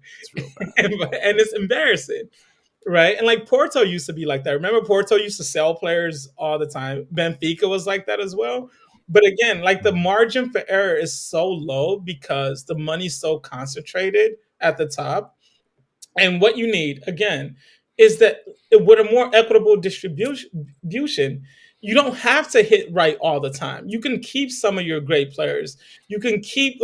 and it's embarrassing. Right. And like Porto used to be like that. Remember, Porto used to sell players all the time. Benfica was like that as well. But again, like the margin for error is so low because the money's so concentrated at the top. And what you need, again, is that with a more equitable distribution, you don't have to hit right all the time. You can keep some of your great players. You can keep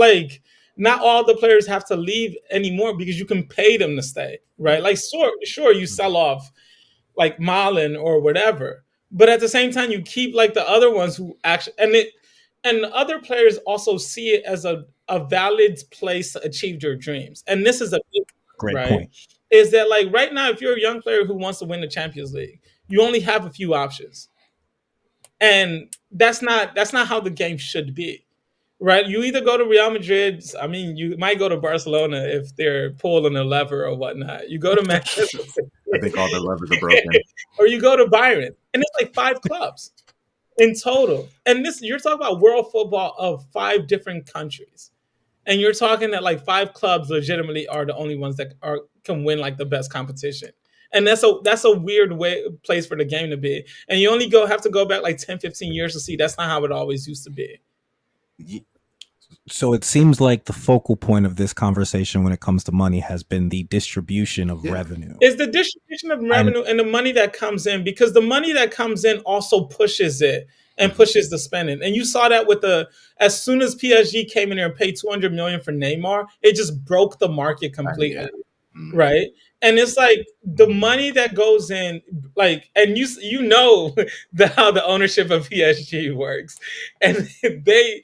not all the players have to leave anymore because you can pay them to stay, right? Like, sure, you sell off like Malin or whatever, but at the same time, you keep like the other ones who actually, and the other players also see it as a valid place to achieve your dreams. And this is a big great point. Is that like right now, if you're a young player who wants to win the Champions League, you only have a few options. And that's not how the game should be. Right, you either go to Real Madrid. I mean, you might go to Barcelona if they're pulling a lever or whatnot. You go to Manchester City. I think all the levers are broken. Or you go to Bayern, and it's like 5 clubs in total. And this, you're talking about world football of 5 different countries, and you're talking that like 5 clubs legitimately are the only ones that can win like the best competition. And that's a weird place for the game to be. And you only have to go back like 10, 15 years to see that's not how it always used to be. So it seems like the focal point of this conversation when it comes to money has been the distribution of revenue. It's the distribution of revenue and the money that comes in, because the money that comes in also pushes it and pushes the spending. And you saw that with as soon as PSG came in there and paid $200 million for Neymar, it just broke the market completely. Right. And it's like the money that goes in, like, and how the ownership of PSG works, and they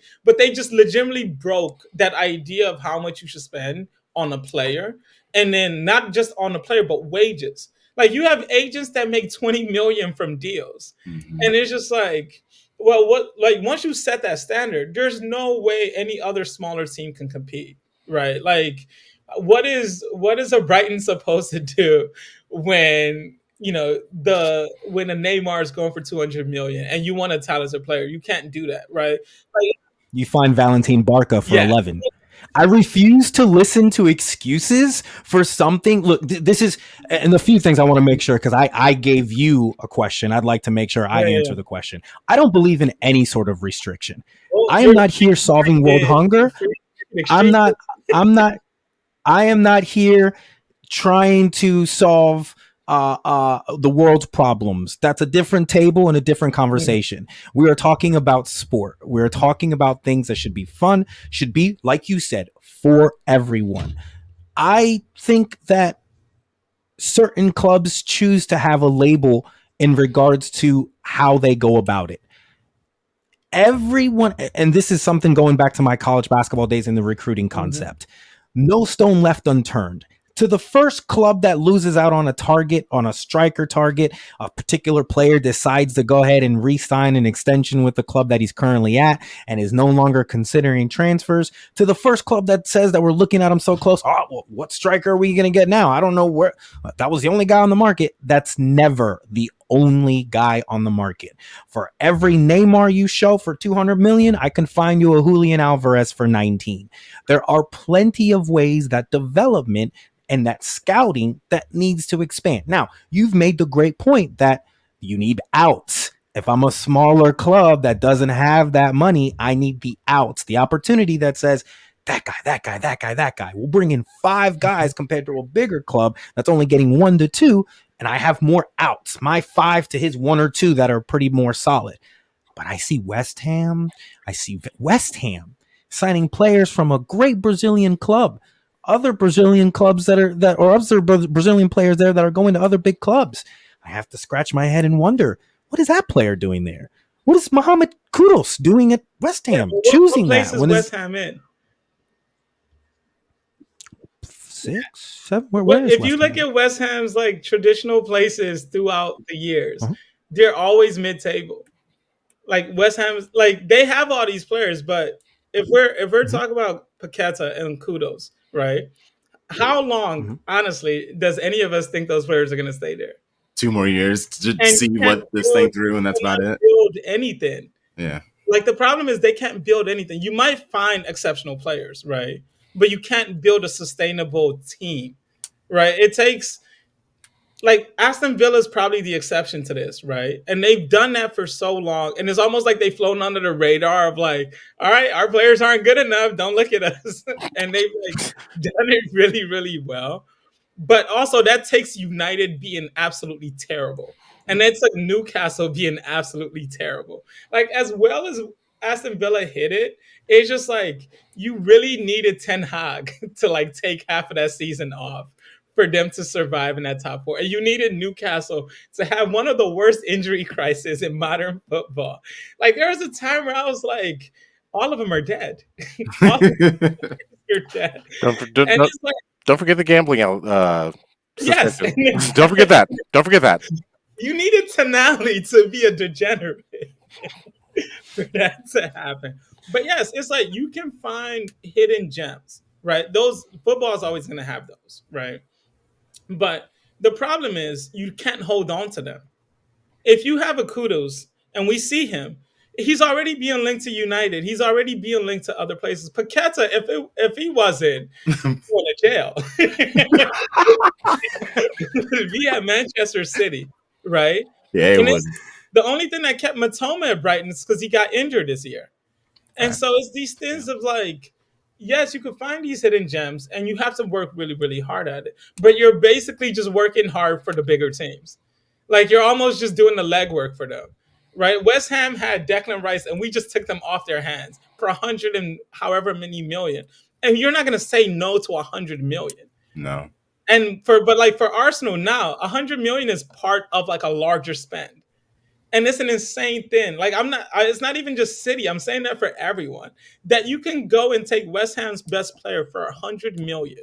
just legitimately broke that idea of how much you should spend on a player, and then not just on the player but wages. Like, you have agents that make $20 million from deals, and it's just like, well, once you set that standard, there's no way any other smaller team can compete, right? Like, what is a Brighton supposed to do when when a Neymar is going for $200 million and you want a talented player? You can't do that, right? Like, you find Valentin Barca for 11. I refuse to listen to excuses for something. Look, this is, and the few things I want to make sure, because I gave you a question. I'd like to make sure I answer the question. I don't believe in any sort of restriction. Well, I am not here solving world hunger. I am not here trying to solve the world's problems. That's a different table and a different conversation. We are talking about sport. We're talking about things that should be fun, should be, like you said, for everyone. I think that certain clubs choose to have a label in regards to how they go about it. Everyone, and this is something going back to my college basketball days in the recruiting concept. No stone left unturned. To the first club that loses out on a target, on a striker target, a particular player decides to go ahead and re-sign an extension with the club that he's currently at and is no longer considering transfers. To the first club that says that we're looking at him so close, oh, well, what striker are we going to get now? I don't know where. That was the only guy on the market. That's never the only guy on the market. For every Neymar you show for 200 million, I can find you a Julian Alvarez for 19. There are plenty of ways that development and that scouting that needs to expand. Now, you've made the great point that you need outs. If I'm a smaller club that doesn't have that money, I need the outs, the opportunity that says, that guy. We'll bring in 5 guys compared to a bigger club that's only getting 1 to 2, and I have more outs. My 5 to his 1 or 2 that are pretty more solid. But I see West Ham signing players from a great Brazilian club. Other Brazilian clubs other Brazilian players there that are going to other big clubs. I have to scratch my head and wonder, what is that player doing there? What is Mohamed Kudus doing at West Ham? Choosing what place that. Is West Ham in? 6, 7. Where is if West you look Ham? at West Ham's like traditional places throughout the years, they're always mid-table. Like West Ham's, like they have all these players, but if we're talking about Paqueta and Kudus, right? How long, honestly, does any of us think those players are going to stay there? 2 more years to see what this thing through, and that's about it. Build anything. Yeah. Like the problem is they can't build anything. You might find exceptional players, right? But you can't build a sustainable team, right? It takes, like, Aston Villa is probably the exception to this, right? And they've done that for so long. And it's almost like they've flown under the radar of like, all right, our players aren't good enough. Don't look at us. And they've like done it really, really well. But also that takes United being absolutely terrible. And that's like Newcastle being absolutely terrible. Like as well as Aston Villa hit it, it's just like you really needed Ten Hag to like take half of that season off for them to survive in that top 4. And you needed Newcastle to have one of the worst injury crises in modern football. Like there was a time where I was like, all of them are dead. All of them are dead. Don't forget the gambling out. Yes. Don't forget that. Don't forget that. You needed Tonali to be a degenerate for that to happen. But yes, it's like you can find hidden gems, right? Those football is always going to have those, right? But the problem is you can't hold on to them. If you have a Kudus and we see him, he's already being linked to United. He's already being linked to other places. Paqueta, if he wasn't going to jail, be at Manchester City, right? Yeah, it would. The only thing that kept Matoma at Brighton is because he got injured this year. And so it's these things of like, yes, you could find these hidden gems and you have to work really, really hard at it. But you're basically just working hard for the bigger teams. Like you're almost just doing the legwork for them, right? West Ham had Declan Rice and we just took them off their hands for 100 and however many million. And you're not going to say no to 100 million. No. And for Arsenal now, 100 million is part of like a larger spend. And it's an insane thing. Like it's not even just City. I'm saying that for everyone. That you can go and take West Ham's best player for 100 million.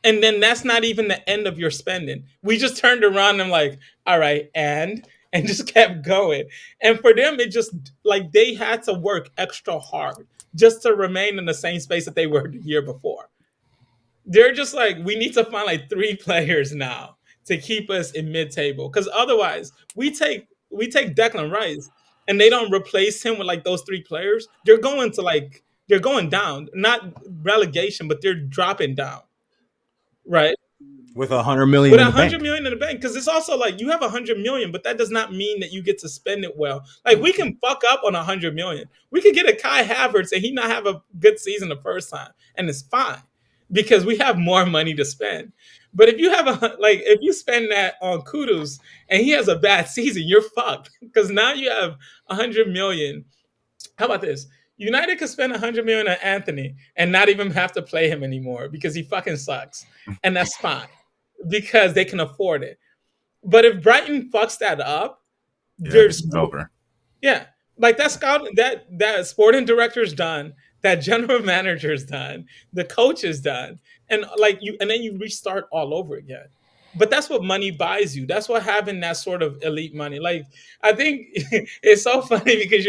And then that's not even the end of your spending. We just turned around and like, all right, and just kept going. And for them, it just like they had to work extra hard just to remain in the same space that they were the year before. They're just like, we need to find like 3 players now to keep us in mid-table. Because otherwise, we take Declan Rice and they don't replace him with like those 3 players, they're going to like they're going down, not relegation, but they're dropping down, right? With 100 million With in a the hundred bank. million in the bank, because it's also like you have 100 million, but that does not mean that you get to spend it well. Like we can fuck up on 100 million. We could get a Kai Havertz and he not have a good season the first time, and it's fine because we have more money to spend. But if you have if you spend that on Kudus and he has a bad season, you're fucked because now you have 100 million. How about this? United could spend 100 million on Anthony and not even have to play him anymore because he fucking sucks, and that's fine because they can afford it. But if Brighton fucks that up, there's over. Yeah, like that scout, that sporting director's done, that general manager's done, the coach is done, and and then you restart all over again. But that's what money buys you. That's what having that sort of elite money. Like I think it's so funny because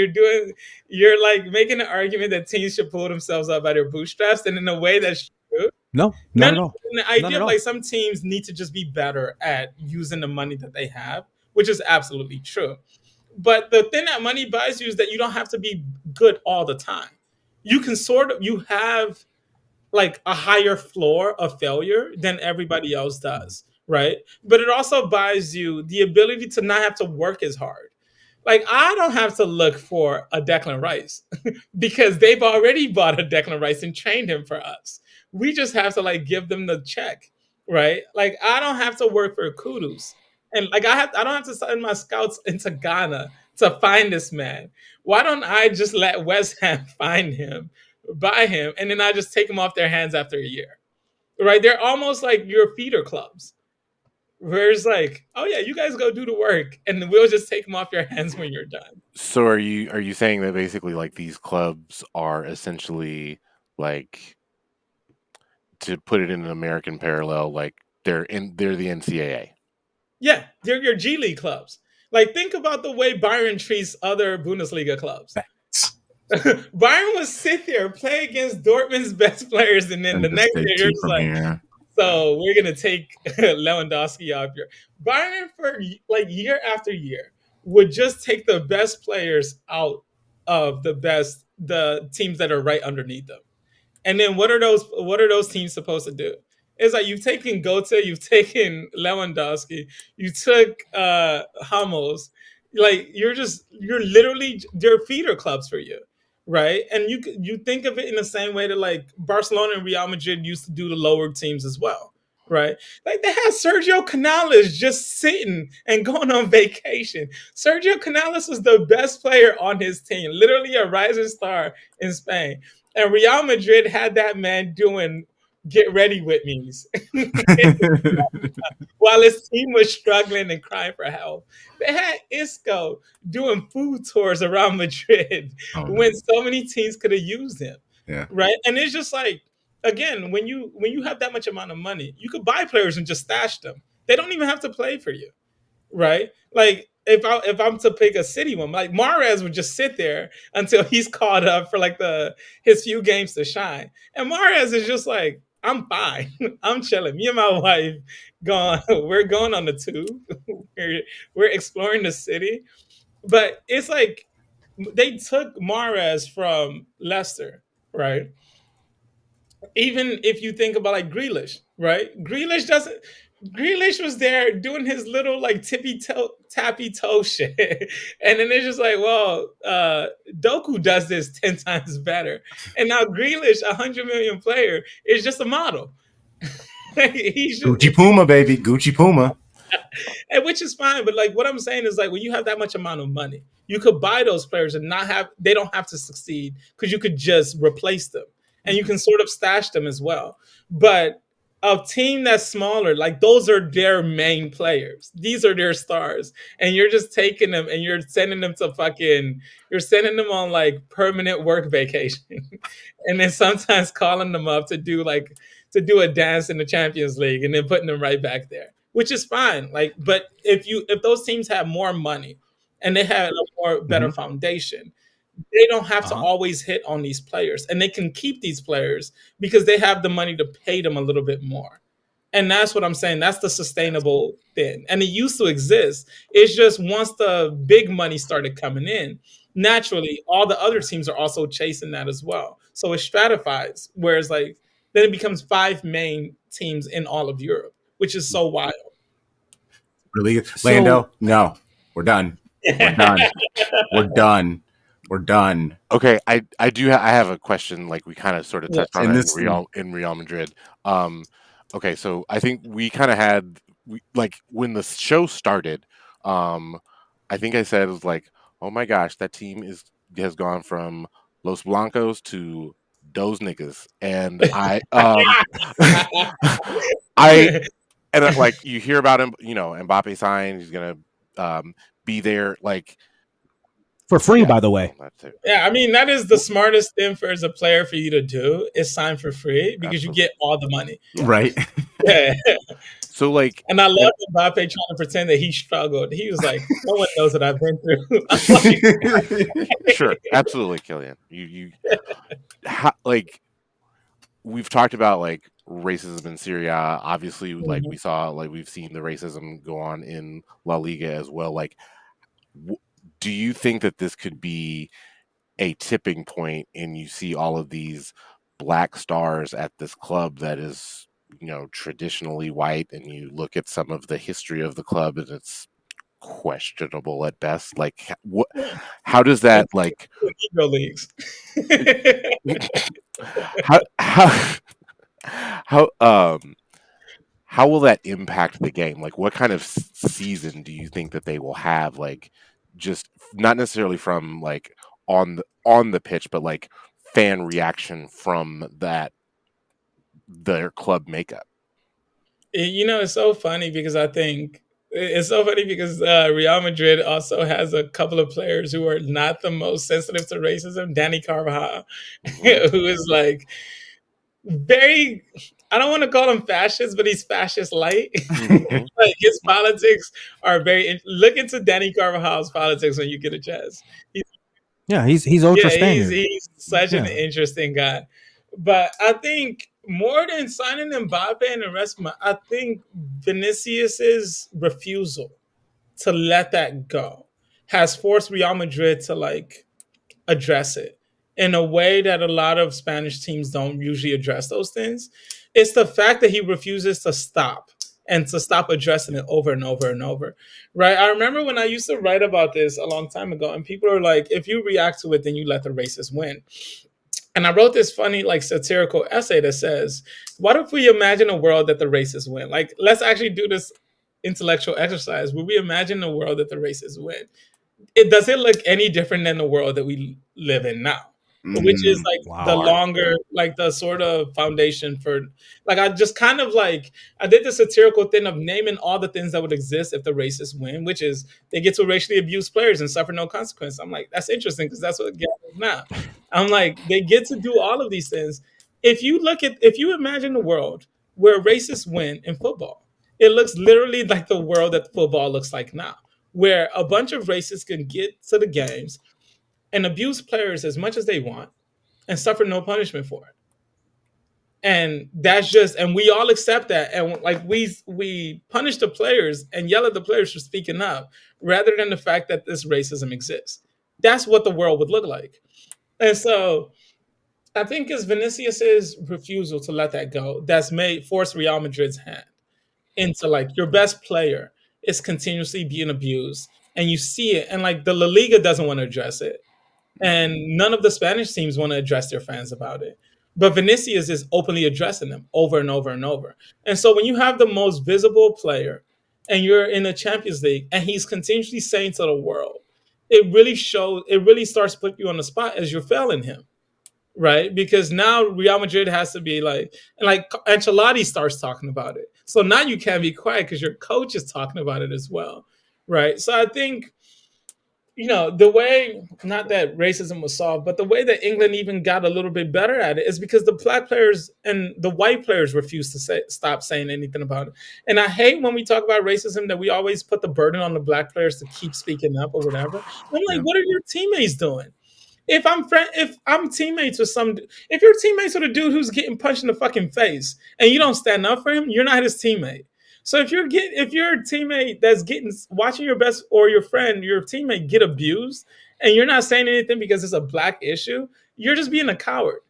you're like making an argument that teams should pull themselves up by their bootstraps, and in a way that's true. No, No, not no, at all. the Not idea at of all. like some teams need to just be better at using the money that they have, which is absolutely true. But the thing that money buys you is that you don't have to be good all the time. You have like a higher floor of failure than everybody else does, right? But it also buys you the ability to not have to work as hard. Like I don't have to look for a Declan Rice because they've already bought a Declan Rice and trained him for us. We just have to like give them the check, right? Like I don't have to work for Kudus. And like I don't have to send my scouts into Ghana to find this man. Why don't I just let West Ham find him, buy him, and then I just take him off their hands after a year? Right? They're almost like your feeder clubs. Where it's like, oh yeah, you guys go do the work, and we'll just take them off your hands when you're done. So are you saying that basically like these clubs are essentially like, to put it in an American parallel, like they're the NCAA? Yeah, they're your G League clubs. Like think about the way Bayern treats other Bundesliga clubs. Bayern would sit there, play against Dortmund's best players, and then And the just next take year two you're just from like, here. so we're gonna take Lewandowski off your Bayern for like year after year would just take the best players out of the teams that are right underneath them. And then what are those teams supposed to do? It's like you've taken Goethe, you've taken Lewandowski, you took Hummels. Like you're literally they're feeder clubs for you, right? And you think of it in the same way that like Barcelona and Real Madrid used to do the lower teams as well, right? Like they had Sergio Canales just sitting and going on vacation. Sergio Canales was the best player on his team, literally a rising star in Spain. And Real Madrid had that man doing get ready with me's while his team was struggling and crying for help. They had Isco doing food tours around Madrid when so many teams could have used him. Yeah. Right. And it's just like, again, when you have that much amount of money, you could buy players and just stash them. They don't even have to play for you. Right? Like if I'm to pick a city one, like Mahrez would just sit there until he's caught up for like his few games to shine. And Mahrez is just like, I'm fine. I'm chilling. Me and my wife we're going on the tube. we're exploring the city. But it's like they took Mahrez from Leicester, right? Even if you think about like Grealish, right? Grealish was there doing his little like tappy toe shit. And then they're just like, well, Doku does this 10 times better. And now Grealish, 100 million player, is just a model. He's just, Gucci Puma, baby. Gucci Puma. and which is fine. But like what I'm saying is like when you have that much amount of money, you could buy those players and they don't have to succeed because you could just replace them and you can sort of stash them as well. But a team that's smaller, like those are their main players. These are their stars. And you're just taking them and you're sending them you're sending them on like permanent work vacation. And then sometimes calling them up to do a dance in the Champions League and then putting them right back there, which is fine. Like, but if those teams have more money and they have a more better foundation, they don't have to always hit on these players, and they can keep these players because they have the money to pay them a little bit more. And that's what I'm saying. That's the sustainable thing. And it used to exist. It's just once the big money started coming in, naturally, all the other teams are also chasing that as well. So it stratifies, whereas like then it becomes 5 main teams in all of Europe, which is so wild. Really, Lando? No, we're done. We're done. We're done. We're done. Okay, I have a question. Like we kind of sort of touched on And it this- in Real Madrid. Okay, so I think we kind of had like when the show started. I think I said it was like, oh my gosh, that team has gone from Los Blancos to those niggas, and I and like you hear about him, you know, Mbappe signed, he's gonna be there like for free, by the way. That's it. Yeah, I mean that is the smartest thing for as a player for you to do is sign for free because you get all the money. Yeah. Right. Yeah. So like, and I love Mbappe trying to pretend that he struggled. He was like, "No one knows what I've been through." Sure, absolutely, Killian. You like we've talked about like racism in Syria. Obviously, like we saw, like we've seen the racism go on in La Liga as well. Like, do you think that this could be a tipping point and you see all of these black stars at this club that is, you know, traditionally white, and you look at some of the history of the club and it's questionable at best? Like what, how does that like Negro leagues? how will that impact the game? Like what kind of season do you think that they will have, like just not necessarily from like on the pitch, but like fan reaction from that their club makeup? You know, it's so funny because I think it's so funny because Real Madrid also has a couple of players who are not the most sensitive to racism. Danny Carvajal, who is like very, I don't want to call him fascist, but he's fascist light. Like his politics are very. Look into Danny Carvajal's politics when you get a chance. He's ultra Spaniard. He's such an interesting guy. But I think more than signing Mbappe and the rest of my, I think Vinicius's refusal to let that go has forced Real Madrid to like address it in a way that a lot of Spanish teams don't usually address those things. It's the fact that he refuses to stop and to stop addressing it over and over and over. Right? I remember when I used to write about this a long time ago, and people are like, if you react to it, then you let the racists win. And I wrote this funny, like, satirical essay that says, what if we imagine a world that the racists win? Like, let's actually do this intellectual exercise where we imagine a world that the racists win. Does it look any different than the world that we live in now? Which is like the longer, like the sort of foundation for, like, I just kind of like, I did the satirical thing of naming all the things that would exist if the racists win, which is they get to racially abuse players and suffer no consequence. I'm like, that's interesting because that's what gathers now. I'm like, they get to do all of these things. If you imagine a world where racists win in football, it looks literally like the world that football looks like now, where a bunch of racists can get to the games and abuse players as much as they want and suffer no punishment for it. And that's just, and we all accept that. And like we punish the players and yell at the players for speaking up rather than the fact that this racism exists. That's what the world would look like. And so I think it's Vinicius's refusal to let that go that's forced Real Madrid's hand into like your best player is continuously being abused. And you see it. And like the La Liga doesn't want to address it. And none of the Spanish teams want to address their fans about it. But Vinicius is openly addressing them over and over and over. And so when you have the most visible player and you're in the Champions League and he's continuously saying to the world, it really starts to put you on the spot as you're failing him. Right? Because now Real Madrid has to be like, and like Ancelotti starts talking about it. So now you can't be quiet because your coach is talking about it as well. Right? So I think, you know, the way, not that racism was solved, but the way that England even got a little bit better at it is because the black players and the white players refused to stop saying anything about it. And I hate when we talk about racism that we always put the burden on the black players to keep speaking up or whatever. I'm like, what are your teammates doing? If I'm teammates with if you're teammates with a dude who's getting punched in the fucking face and you don't stand up for him, you're not his teammate. So if you're a teammate that's watching your best or your friend, your teammate get abused and you're not saying anything because it's a black issue, you're just being a coward.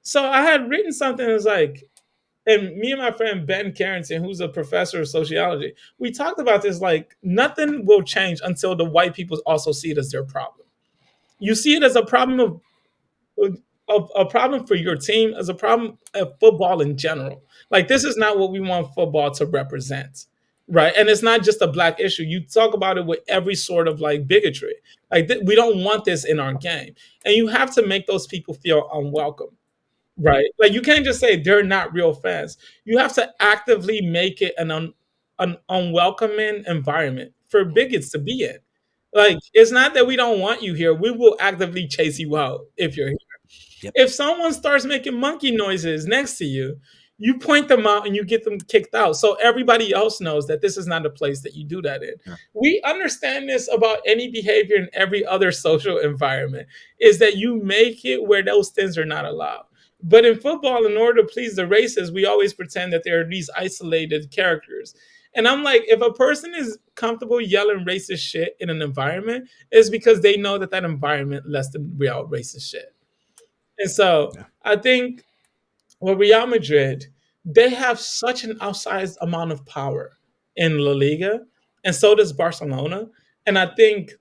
So I had written something that's like, and me and my friend Ben Carrington, who's a professor of sociology, we talked about this. Like, nothing will change until the white people also see it as their problem. You see it as a problem of a problem for your team, as a problem of football in general. Like, this is not what we want football to represent, right? And it's not just a black issue. You talk about it with every sort of like bigotry. Like, we don't want this in our game, and you have to make those people feel unwelcome. Right. Like, you can't just say they're not real fans. You have to actively make it an unwelcoming environment for bigots to be in. Like, it's not that we don't want you here. We will actively chase you out if you're here. Yep. If someone starts making monkey noises next to you, you point them out and you get them kicked out. So everybody else knows that this is not a place that you do that in. Yeah. We understand this about any behavior in every other social environment, is that you make it where those things are not allowed. But in football, in order to please the races, we always pretend that there are these isolated characters. And I'm like, if a person is comfortable yelling racist shit in an environment, it's because they know that that environment lets them yell racist shit. And so I think with Real Madrid, they have such an outsized amount of power in La Liga, and so does Barcelona. And I think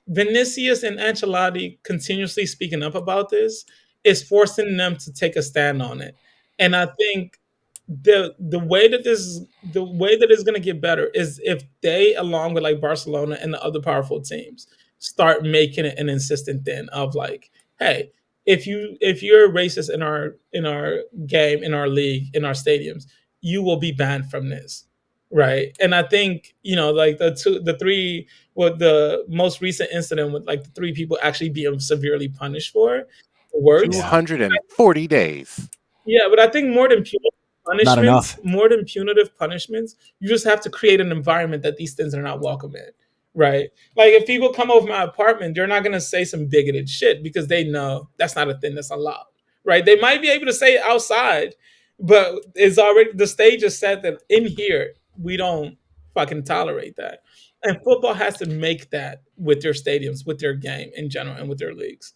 Vinicius and Ancelotti continuously speaking up about this is forcing them to take a stand on it. And I think the way that it's going to get better is if they, along with like Barcelona and the other powerful teams, start making it an insistent thing of like, hey, if you're racist in our game, in our league, in our stadiums, you will be banned from this, right? And I think, like the most recent incident with like the three people actually being severely punished for works. 240 days. Yeah, but I think Not enough. more than punitive punishments, you just have to create an environment that these things are not welcome in, right? Like, if people come over my apartment, they're not going to say some bigoted shit because they know that's not a thing that's allowed, right? They might be able to say it outside, but it's already, the stage is set that in here, we don't fucking tolerate that. And football has to make that with their stadiums, with their game in general, and with their leagues.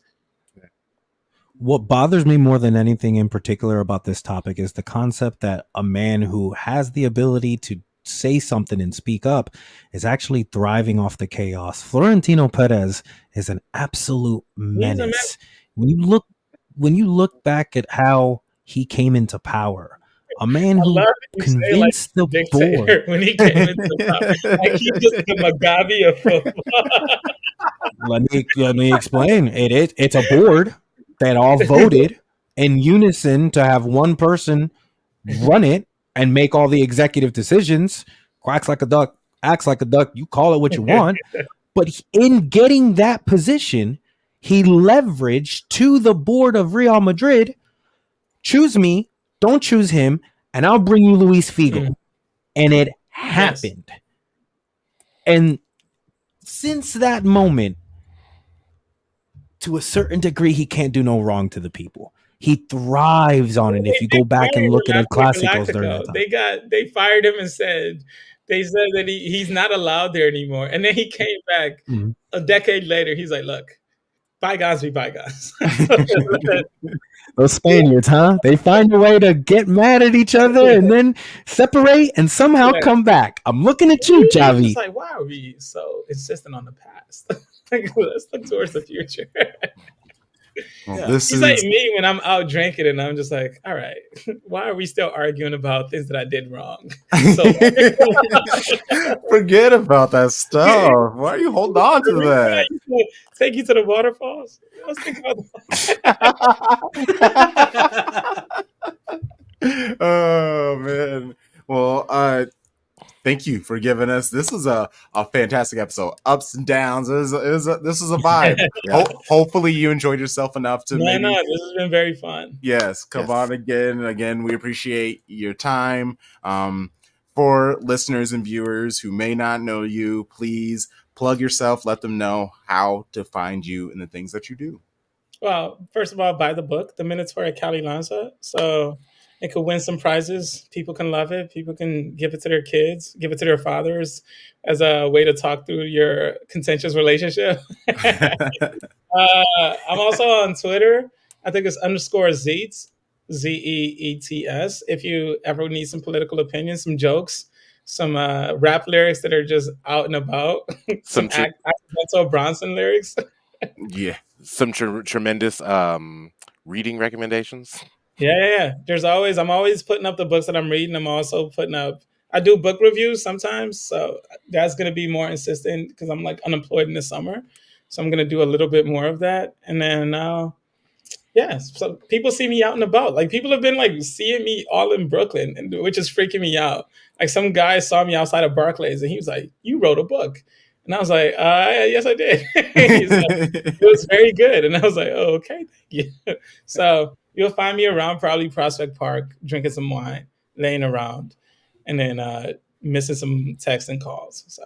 What bothers me more than anything in particular about this topic is the concept that a man who has the ability to say something and speak up is actually thriving off the chaos. Florentino Perez is an absolute menace. When you look back at how he came into power, a man who convinced the board when he came into power, like he just the Mugabe of football. Let me explain. It's a board that all voted in unison to have one person run it and make all the executive decisions. Quacks like a duck, acts like a duck. You call it what you want. But in getting that position, he leveraged to the board of Real Madrid, choose me, don't choose him, and I'll bring you Luis Figo. And it happened. Yes. And since that moment, to a certain degree, he can't do no wrong to the people. He thrives on it. If you go back and look at the Clásicos during that time. They fired him and said that he's not allowed there anymore. And then he came back a decade later. He's like, look, bygones be bygones. Those Spaniards, huh? They find a way to get mad at each other and then separate and somehow come back. I'm looking at you, Javi. It's like, why are we so insistent on the past? Let's look towards the future. Well, He's like me when I'm out drinking and I'm just like, all right, why are we still arguing about things that I did wrong? Forget about that stuff. Why are you holding on to that? Take you to the waterfalls. Let's think about Oh man. Well, thank you for giving us. This was a fantastic episode. Ups and downs. This is a vibe. Hopefully you enjoyed yourself enough to this has been very fun. Yes, come on again. Again, we appreciate your time. For listeners and viewers who may not know you, please plug yourself. Let them know how to find you and the things that you do. Well, first of all, buy the book, The Minotaur at Calle Lanza. So it could win some prizes. People can love it. People can give it to their kids, give it to their fathers as a way to talk through your contentious relationship. I'm also on Twitter. I think it's _Zeets. Zeets. If you ever need some political opinions, some jokes, some rap lyrics that are just out and about, some accidental Bronson lyrics. Yeah. Some tremendous reading recommendations. Yeah. I'm always putting up the books that I'm reading. I'm also putting up. I do book reviews sometimes, so that's going to be more insistent because I'm like unemployed in the summer, so I'm going to do a little bit more of that, and then yeah, so people see me out and about. Like people have been like seeing me all in Brooklyn, and which is freaking me out. Like some guy saw me outside of Barclays, and he was like, "You wrote a book," and I was like, "Yes, I did." He's like, "It was very good," and I was like, "Oh, okay, thank you." So you'll find me around probably Prospect Park, drinking some wine, laying around, and then missing some texts and calls. So.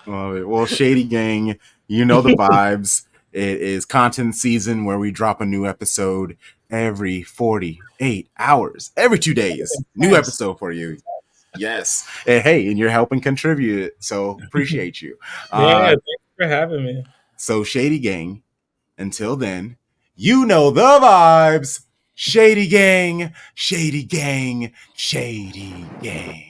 Well, Shady Gang, you know the vibes. It is content season where we drop a new episode every 48 hours, every 2 days. New episode for you. Yes. And hey, and you're helping contribute. So appreciate you. Yeah, thanks for having me. So Shady Gang, until then, you know the vibes. Shady Gang, Shady Gang, Shady Gang.